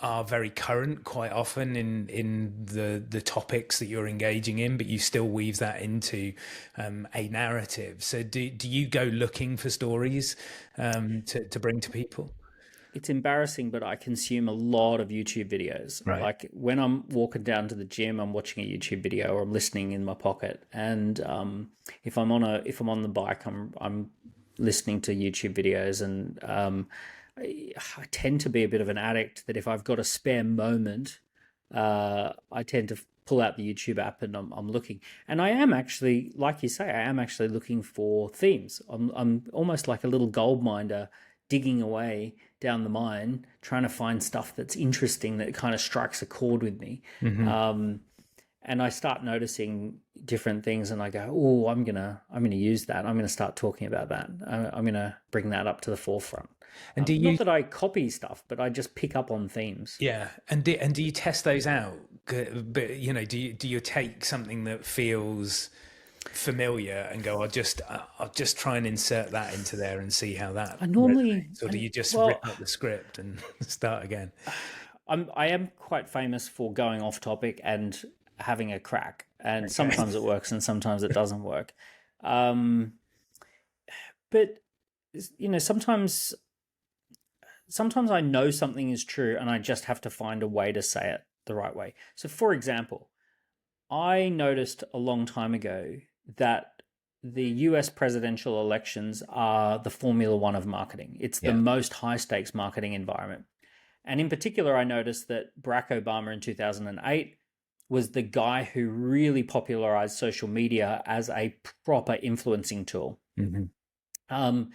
Speaker 2: are very current quite often in the topics that you're engaging in, but you still weave that into a narrative. So do you go looking for stories to bring to people?
Speaker 1: It's embarrassing, but I consume a lot of YouTube videos.
Speaker 2: Right.
Speaker 1: Like when I'm walking down to the gym, I'm watching a YouTube video, or I'm listening in my pocket. And if I'm on the bike, I'm listening to YouTube videos. And I tend to be a bit of an addict that if I've got a spare moment, I tend to pull out the YouTube app and I'm looking. And I am actually, like you say, I am actually looking for themes. I'm almost like a little gold miner, digging away down the mine, trying to find stuff that's interesting, that kind of strikes a chord with me. And I start noticing different things, and I go, "Oh, I'm gonna use that. I'm gonna start talking about that. I'm gonna bring that up to the forefront."
Speaker 2: And do you,
Speaker 1: not that I copy stuff, but I just pick up on themes.
Speaker 2: Yeah, and do you test those out? But do you take something that feels familiar and go, I'll just try and insert that into there and see how that resonates? Or do you just rip up the script and start again?
Speaker 1: I am quite famous for going off topic and having a crack, and sometimes it works and sometimes it doesn't work. But sometimes I know something is true and I just have to find a way to say it the right way. So for example, I noticed a long time ago that the US presidential elections are the Formula One of marketing. It's the most high stakes marketing environment. And in particular, I noticed that Barack Obama in 2008 was the guy who really popularized social media as a proper influencing tool.
Speaker 2: Mm-hmm.
Speaker 1: Um,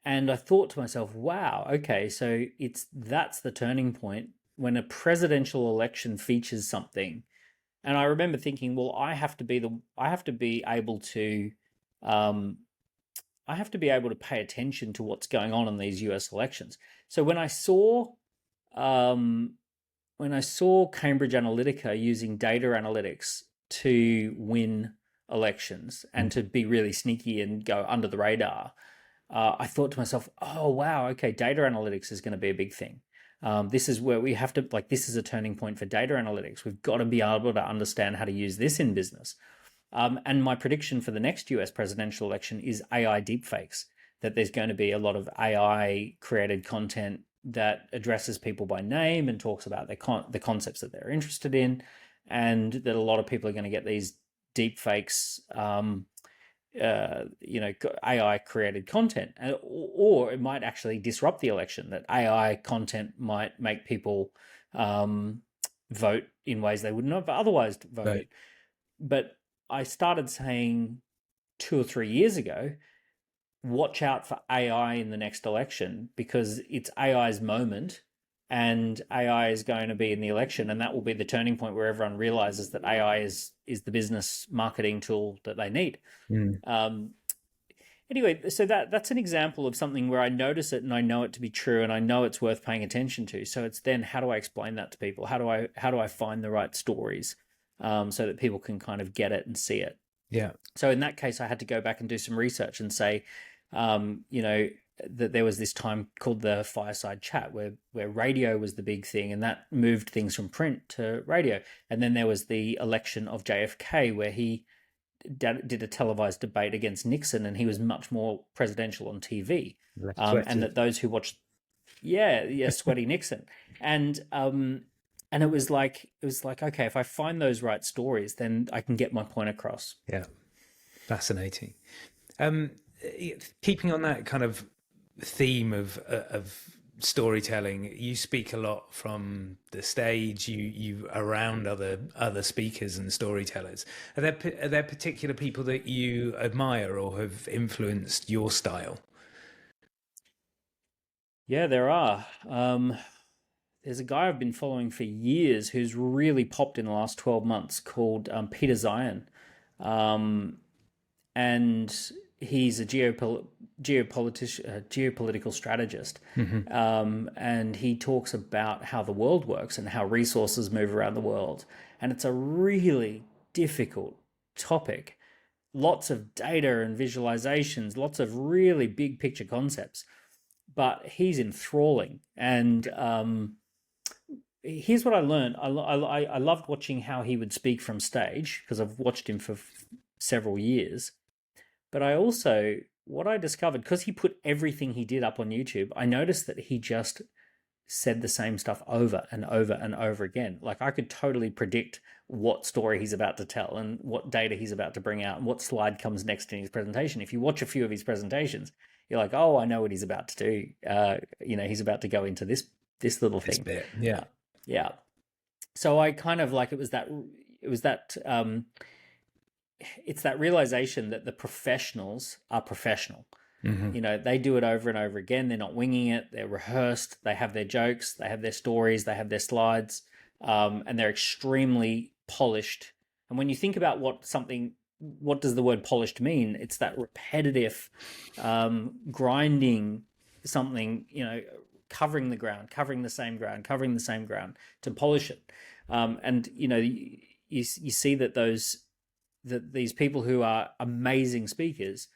Speaker 1: and I thought to myself, wow, okay, so that's the turning point when a presidential election features something. And I remember thinking, well, I have to be able to um, I have to be able to pay attention to what's going on in these US elections. So um, when I saw Cambridge Analytica using data analytics to win elections and to be really sneaky and go under the radar, I thought to myself, oh, wow, okay, data analytics is going to be a big thing. This is where we have to, like, this is a turning point for data analytics. We've got to be able to understand how to use this in business. And my prediction for the next US presidential election is AI deepfakes, that there's going to be a lot of AI created content that addresses people by name and talks about the concepts that they're interested in, and that a lot of people are going to get these deepfakes, AI created content, or it might actually disrupt the election, that AI content might make people vote in ways they wouldn't have otherwise voted.
Speaker 2: Right.
Speaker 1: But I started saying 2 or 3 years ago, watch out for AI in the next election, because it's AI's moment and AI is going to be in the election, and that will be the turning point where everyone realizes that AI is the business marketing tool that they need. Anyway, so that's an example of something where I notice it and I know it to be true and I know it's worth paying attention to. So it's then, how do I explain that to people? How do I find the right stories so that people can kind of get it and see it?
Speaker 2: Yeah.
Speaker 1: So in that case, I had to go back and do some research and say, that there was this time called the fireside chat where radio was the big thing, and that moved things from print to radio. And then there was the election of JFK, where he did a televised debate against Nixon, and he was much more presidential on TV. And that those who watched, sweaty Nixon, and it was like, okay, if I find those right stories, then I can get my point across.
Speaker 2: Yeah, fascinating. Keeping on that kind of theme of storytelling, you speak a lot from the stage. You around other speakers and storytellers. Are there particular people that you admire or have influenced your style?
Speaker 1: Yeah, there are. There's a guy I've been following for years who's really popped in the last 12 months called Peter Zion. And he's a geopolitical strategist. And he talks about how the world works and how resources move around the world. And it's a really difficult topic. Lots of data and visualizations, lots of really big picture concepts. But he's enthralling. And here's what I learned. I loved watching how he would speak from stage, because I've watched him for several years. But I also, what I discovered, because he put everything he did up on YouTube, I noticed that he just said the same stuff over and over and over again. Like, I could totally predict what story he's about to tell and what data he's about to bring out and what slide comes next in his presentation. If you watch a few of his presentations, you're like, oh, I know what he's about to do. He's about to go into this little thing.
Speaker 2: This bit, yeah.
Speaker 1: Yeah. So I kind of like, it's that realization that the professionals are professional. They do it over and over again. They're not winging it. They're rehearsed. They have their jokes. They have their stories. They have their slides. And they're extremely polished. And when you think about what does the word polished mean? It's that repetitive grinding something, covering the ground, covering the same ground to polish it. You see that these people who are amazing speakers,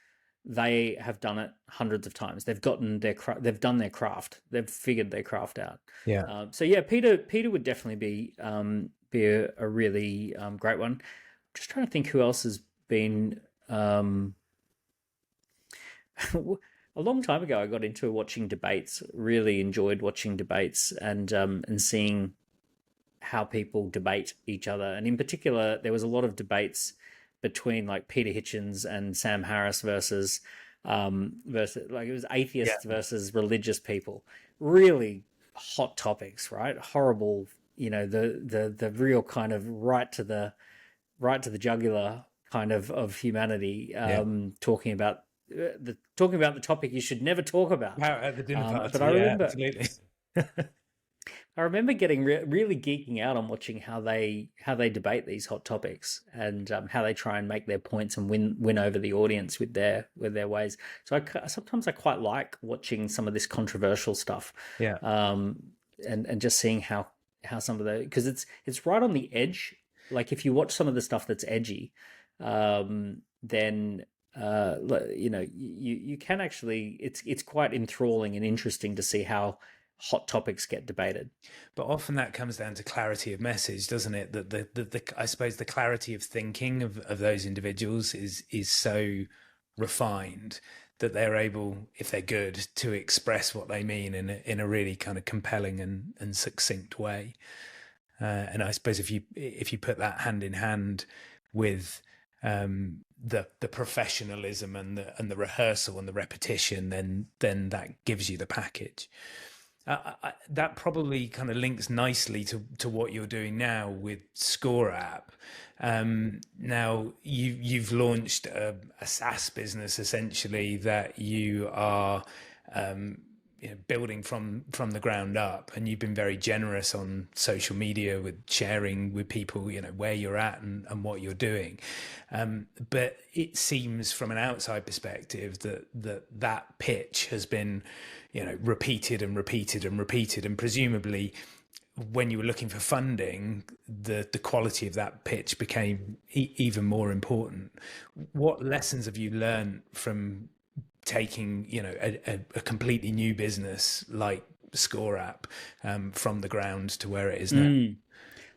Speaker 1: they have done it hundreds of times. They've done their craft. They've figured their craft out.
Speaker 2: Yeah.
Speaker 1: Peter would definitely be a really great one. I'm just trying to think who else has been. A long time ago, I got into watching debates. Really enjoyed watching debates and seeing how people debate each other. And in particular, there was a lot of debates between like Peter Hitchens and Sam Harris versus it was atheists versus religious people. Really hot topics, right? Horrible, the real kind of right to the jugular kind of humanity,
Speaker 2: Yeah.
Speaker 1: talking about the topic you should never talk about.
Speaker 2: Out at the dinner
Speaker 1: But
Speaker 2: party, yeah, absolutely.
Speaker 1: I remember getting really geeking out on watching how they debate these hot topics, and how they try and make their points and win over the audience with their ways. So sometimes I quite like watching some of this controversial stuff,
Speaker 2: Yeah.
Speaker 1: and just seeing how some of the, because it's right on the edge. Like if you watch some of the stuff that's edgy, then you can actually, it's quite enthralling and interesting to see how hot topics get debated.
Speaker 2: But often that comes down to clarity of message, doesn't it? That the I suppose the clarity of thinking of those individuals is so refined that they're able, if they're good, to express what they mean in a really kind of compelling and succinct way. And I suppose if you put that hand in hand with the professionalism and the rehearsal and the repetition, then that gives you the package. That probably kind of links nicely to what you're doing now with Score App. Now you've launched a SaaS business essentially that you are building from the ground up, and you've been very generous on social media with sharing with people where you're at and what you're doing. But it seems from an outside perspective that pitch has been repeated and repeated and repeated, and presumably when you were looking for funding, the quality of that pitch became even more important. What lessons have you learned from taking a completely new business like Score App from the ground to where it is now?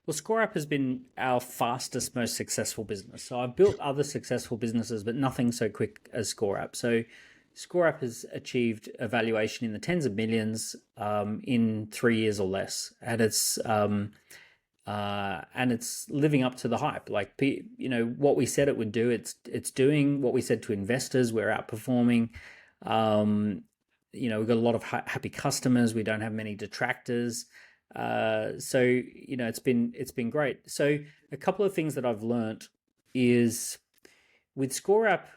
Speaker 1: Well, Score App has been our fastest, most successful business. So I've built other successful businesses, but nothing so quick as Score App. So Score App has achieved a valuation in the tens of millions in 3 years or less, and it's living up to the hype. Like what we said it would do, it's doing what we said to investors. We're outperforming. We've got a lot of happy customers. We don't have many detractors. So it's been great. So a couple of things that I've learned is with Score App,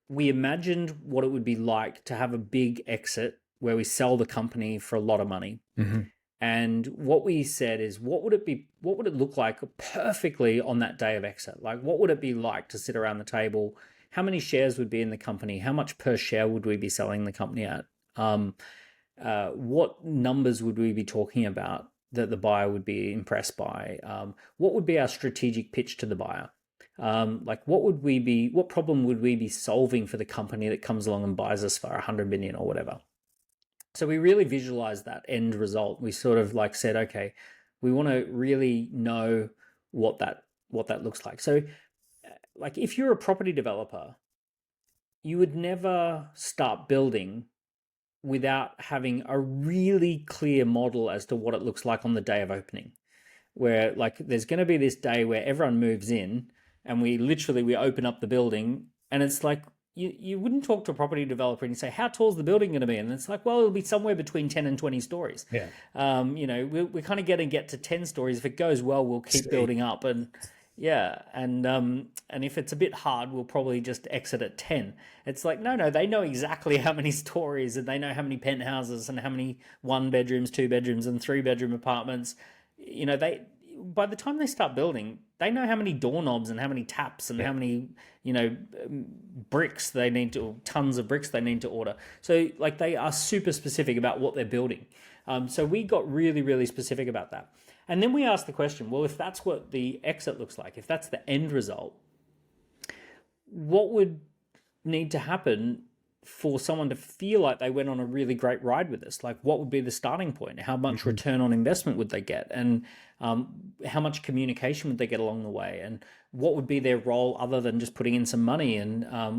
Speaker 1: we imagined what it would be like to have a big exit where we sell the company for a lot of money.
Speaker 2: Mm-hmm.
Speaker 1: And what we said is, what would it look like perfectly on that day of exit? Like, what would it be like to sit around the table? How many shares would be in the company? How much per share would we be selling the company at? What numbers would we be talking about that the buyer would be impressed by? What would be our strategic pitch to the buyer? What problem would we be solving for the company that comes along and buys us for 100 million or whatever? So we really visualized that end result. We sort of said, okay, we want to really know what that looks like. So if you're a property developer, you would never start building without having a really clear model as to what it looks like on the day of opening, where there's going to be this day where everyone moves in and we open up the building, and it's like, you wouldn't talk to a property developer and you say, how tall is the building going to be? And it's like, well, it'll be somewhere between 10 and 20 stories.
Speaker 2: Yeah.
Speaker 1: We're kind of going to get to 10 stories. If it goes well, we'll keep building up. And yeah. And if it's a bit hard, we'll probably just exit at 10. It's like, no, they know exactly how many stories, and they know how many penthouses and how many 1 bedrooms, 2 bedrooms and 3 bedroom apartments. By the time they start building, they know how many doorknobs and how many taps and how many, bricks they need to, tons of bricks they need to order. So they are super specific about what they're building. So we got really, really specific about that. And then we asked the question, well, if that's what the exit looks like, if that's the end result, what would need to happen for someone to feel like they went on a really great ride with us? What would be the starting point? How much return on investment would they get? And how much communication would they get along the way? And what would be their role other than just putting in some money? And how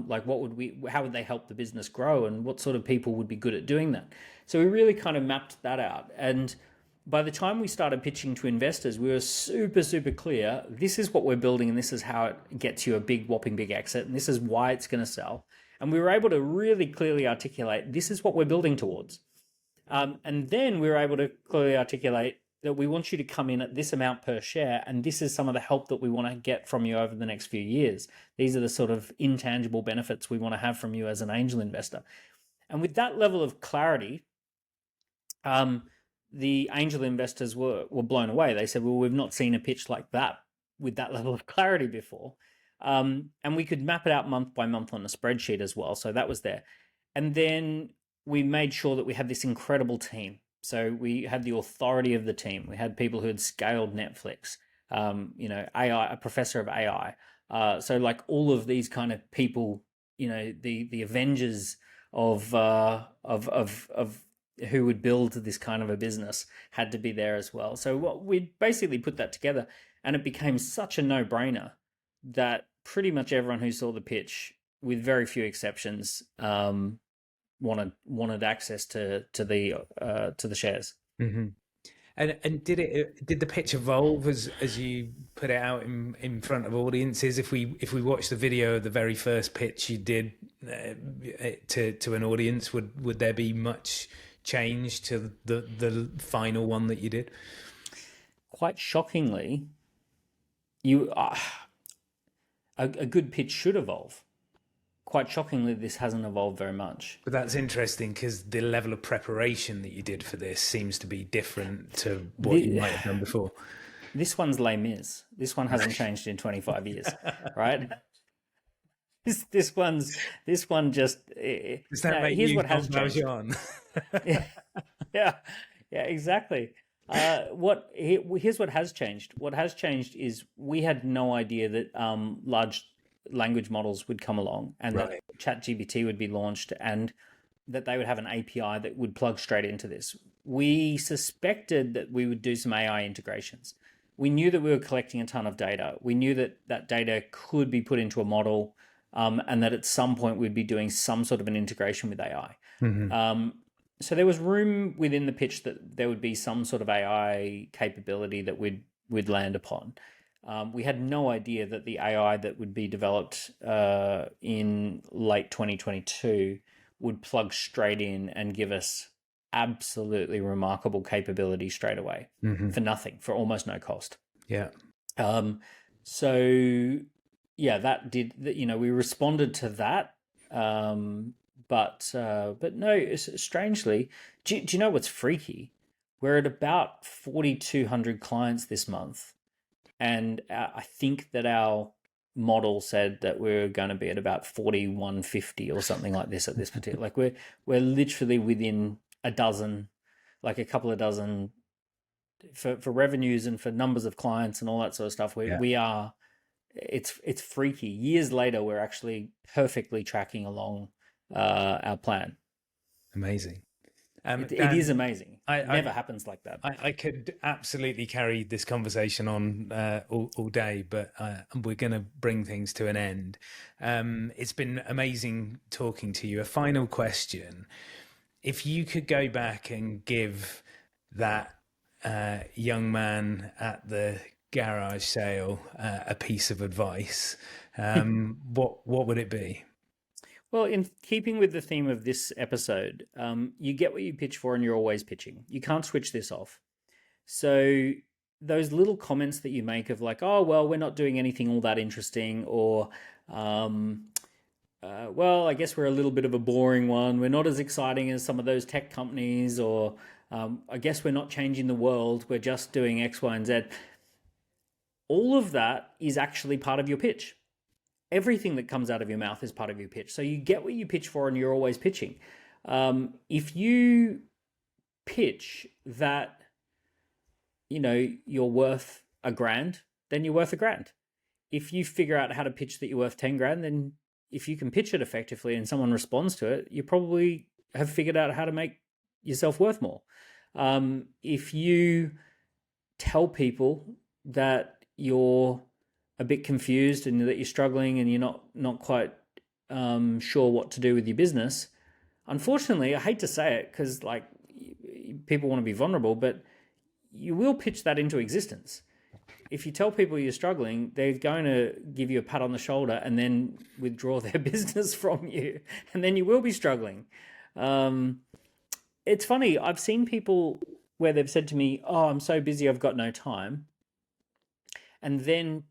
Speaker 1: would they help the business grow? And what sort of people would be good at doing that? So we really kind of mapped that out. And by the time we started pitching to investors, we were super, super clear. This is what we're building, and this is how it gets you a big, whopping big exit. And this is why it's going to sell. And we were able to really clearly articulate, this is what we're building towards. And then we were able to clearly articulate that we want you to come in at this amount per share, and this is some of the help that we want to get from you over the next few years. These are the sort of intangible benefits we want to have from you as an angel investor. And with that level of clarity, the angel investors were blown away. They said, well, we've not seen a pitch like that with that level of clarity before. And we could map it out month by month on a spreadsheet as well. So that was there. And then we made sure that we had this incredible team. So we had the authority of the team. We had people who had scaled Netflix, AI, a professor of AI. So like all of these kind of people, the Avengers of who would build this kind of a business had to be there as well. So what we basically put that together, and it became such a no-brainer that pretty much everyone who saw the pitch, with very few exceptions, wanted access to the shares.
Speaker 2: Mm-hmm. And did the pitch evolve as you put it out in front of audiences? If we watch the video of the very first pitch you did to an audience, would there be much change to the final one that you did?
Speaker 1: Quite shockingly, a good pitch should evolve. Quite shockingly, this hasn't evolved very much.
Speaker 2: But that's interesting because the level of preparation that you did for this seems to be different to what you might have done before.
Speaker 1: This one's Les Mis. This one hasn't changed in 25 years, right? This one just.
Speaker 2: Does that make
Speaker 1: here's
Speaker 2: you
Speaker 1: what has changed. Yeah, exactly. Here's what has changed. What has changed is we had no idea that large language models would come along, and that ChatGPT would be launched, and that they would have an API that would plug straight into this. We suspected that we would do some AI integrations. We knew that we were collecting a ton of data. We knew that that data could be put into a model, and that at some point we'd be doing some sort of an integration with AI. Mm-hmm. So there was room within the pitch that there would be some sort of AI capability that we'd land upon. We had no idea that the AI that would be developed in late 2022 would plug straight in and give us absolutely remarkable capability straight away for nothing, for almost no cost.
Speaker 2: Yeah.
Speaker 1: So yeah, that did that. We responded to that. But no, strangely, do you know what's freaky? We're at about 4,200 clients this month. And I think that our model said that we're going to be at about 4,150 or something like this at this particular. Like we're literally within a dozen, like a couple of dozen, for revenues and for numbers of clients and all that sort of stuff. We are. It's freaky. Years later, we're actually perfectly tracking along our plan.
Speaker 2: Amazing.
Speaker 1: It is amazing. It never happens like that.
Speaker 2: I could absolutely carry this conversation on all day, but we're going to bring things to an end. It's been amazing talking to you. A final question. If you could go back and give that young man at the garage sale a piece of advice, what would it be?
Speaker 1: Well, in keeping with the theme of this episode, you get what you pitch for and you're always pitching. You can't switch this off. So those little comments that you make of like, oh, well, we're not doing anything all that interesting, or, well, I guess we're a little bit of a boring one. We're not as exciting as some of those tech companies, or I guess we're not changing the world. We're just doing X, Y, and Z. All of that is actually part of your pitch. Everything that comes out of your mouth is part of your pitch. So you get what you pitch for and you're always pitching. If you pitch that, you're worth $1,000, then you're worth $1,000. If you figure out how to pitch that you're worth 10 grand, then if you can pitch it effectively and someone responds to it, you probably have figured out how to make yourself worth more. If you tell people that you're a bit confused and that you're struggling and you're not quite sure what to do with your business, unfortunately, I hate to say it because like people want to be vulnerable, but you will pitch that into existence. If you tell people you're struggling, they're going to give you a pat on the shoulder and then withdraw their business from you, and then you will be struggling. it's funny. I've seen people where they've said to me, "Oh, I'm so busy, I've got no time," and then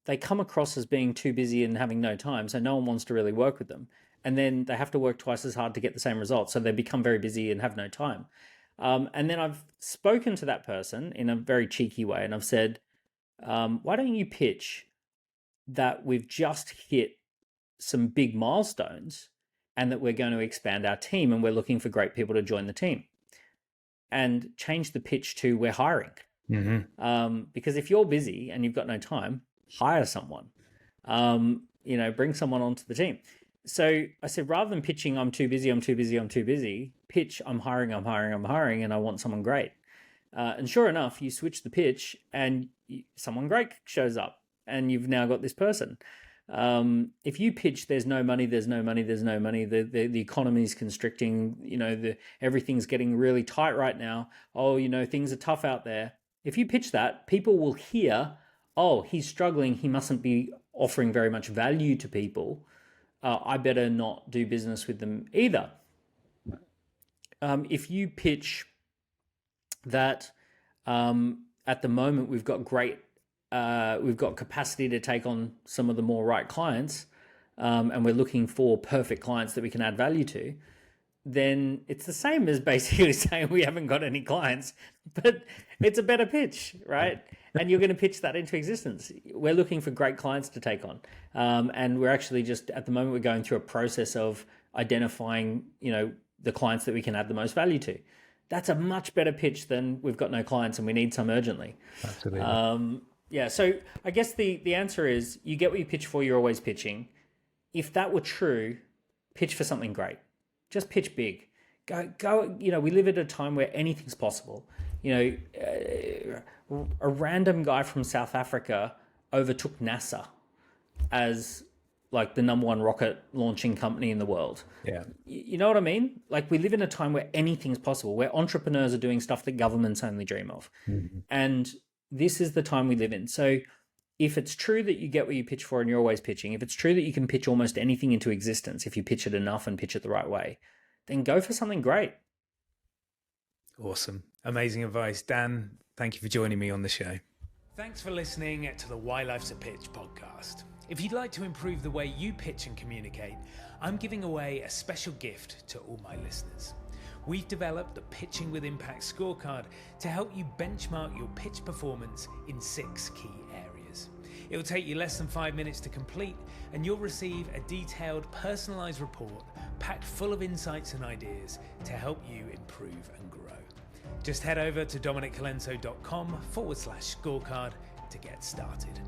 Speaker 1: they come across as being too busy and having no time, so no one wants to really work with them. And then they have to work twice as hard to get the same results, so they become very busy and have no time. And then I've spoken to that person in a very cheeky way, and I've said, "Why don't you pitch that we've just hit some big milestones and that we're going to expand our team and we're looking for great people to join the team?" And change the pitch to we're hiring. Because if you're busy and you've got no time, hire someone, bring someone onto the team. So I said, rather than pitching, I'm too busy, pitch, I'm hiring, and I want someone great. And sure enough, you switch the pitch and someone great shows up and you've now got this person. If you pitch, there's no money, the economy is constricting, everything's getting really tight right now. Oh, things are tough out there. If you pitch that, people will hear, oh, he's struggling, he mustn't be offering very much value to people. I better not do business with them either. If you pitch that at the moment we've got capacity to take on some of the more right clients, and we're looking for perfect clients that we can add value to, then it's the same as basically saying we haven't got any clients, but it's a better pitch, right? And you're going to pitch that into existence. We're looking for great clients to take on. And we're actually just, at the moment, we're going through a process of identifying, the clients that we can add the most value to. That's a much better pitch than we've got no clients and we need some urgently.
Speaker 2: Absolutely.
Speaker 1: Yeah. So I guess the answer is you get what you pitch for, you're always pitching. If that were true, pitch for something great. Just pitch big. Go. We live at a time where anything's possible. A random guy from South Africa overtook NASA as like the number one rocket launching company in the world.
Speaker 2: Yeah.
Speaker 1: You know what I mean? Like we live in a time where anything's possible, where entrepreneurs are doing stuff that governments only dream of. And this is the time we live in. So if it's true that you get what you pitch for and you're always pitching, if it's true that you can pitch almost anything into existence if you pitch it enough and pitch it the right way, then go for something great.
Speaker 2: Awesome. Amazing advice. Dan, thank you for joining me on the show. Thanks for listening to the Why Life's a Pitch podcast. If you'd like to improve the way you pitch and communicate, I'm giving away a special gift to all my listeners. We've developed the Pitching with Impact scorecard to help you benchmark your pitch performance in 6 key areas. It will take you less than 5 minutes to complete, and you'll receive a detailed, personalized report packed full of insights and ideas to help you improve and grow. Just head over to dominiccolenso.com/scorecard to get started.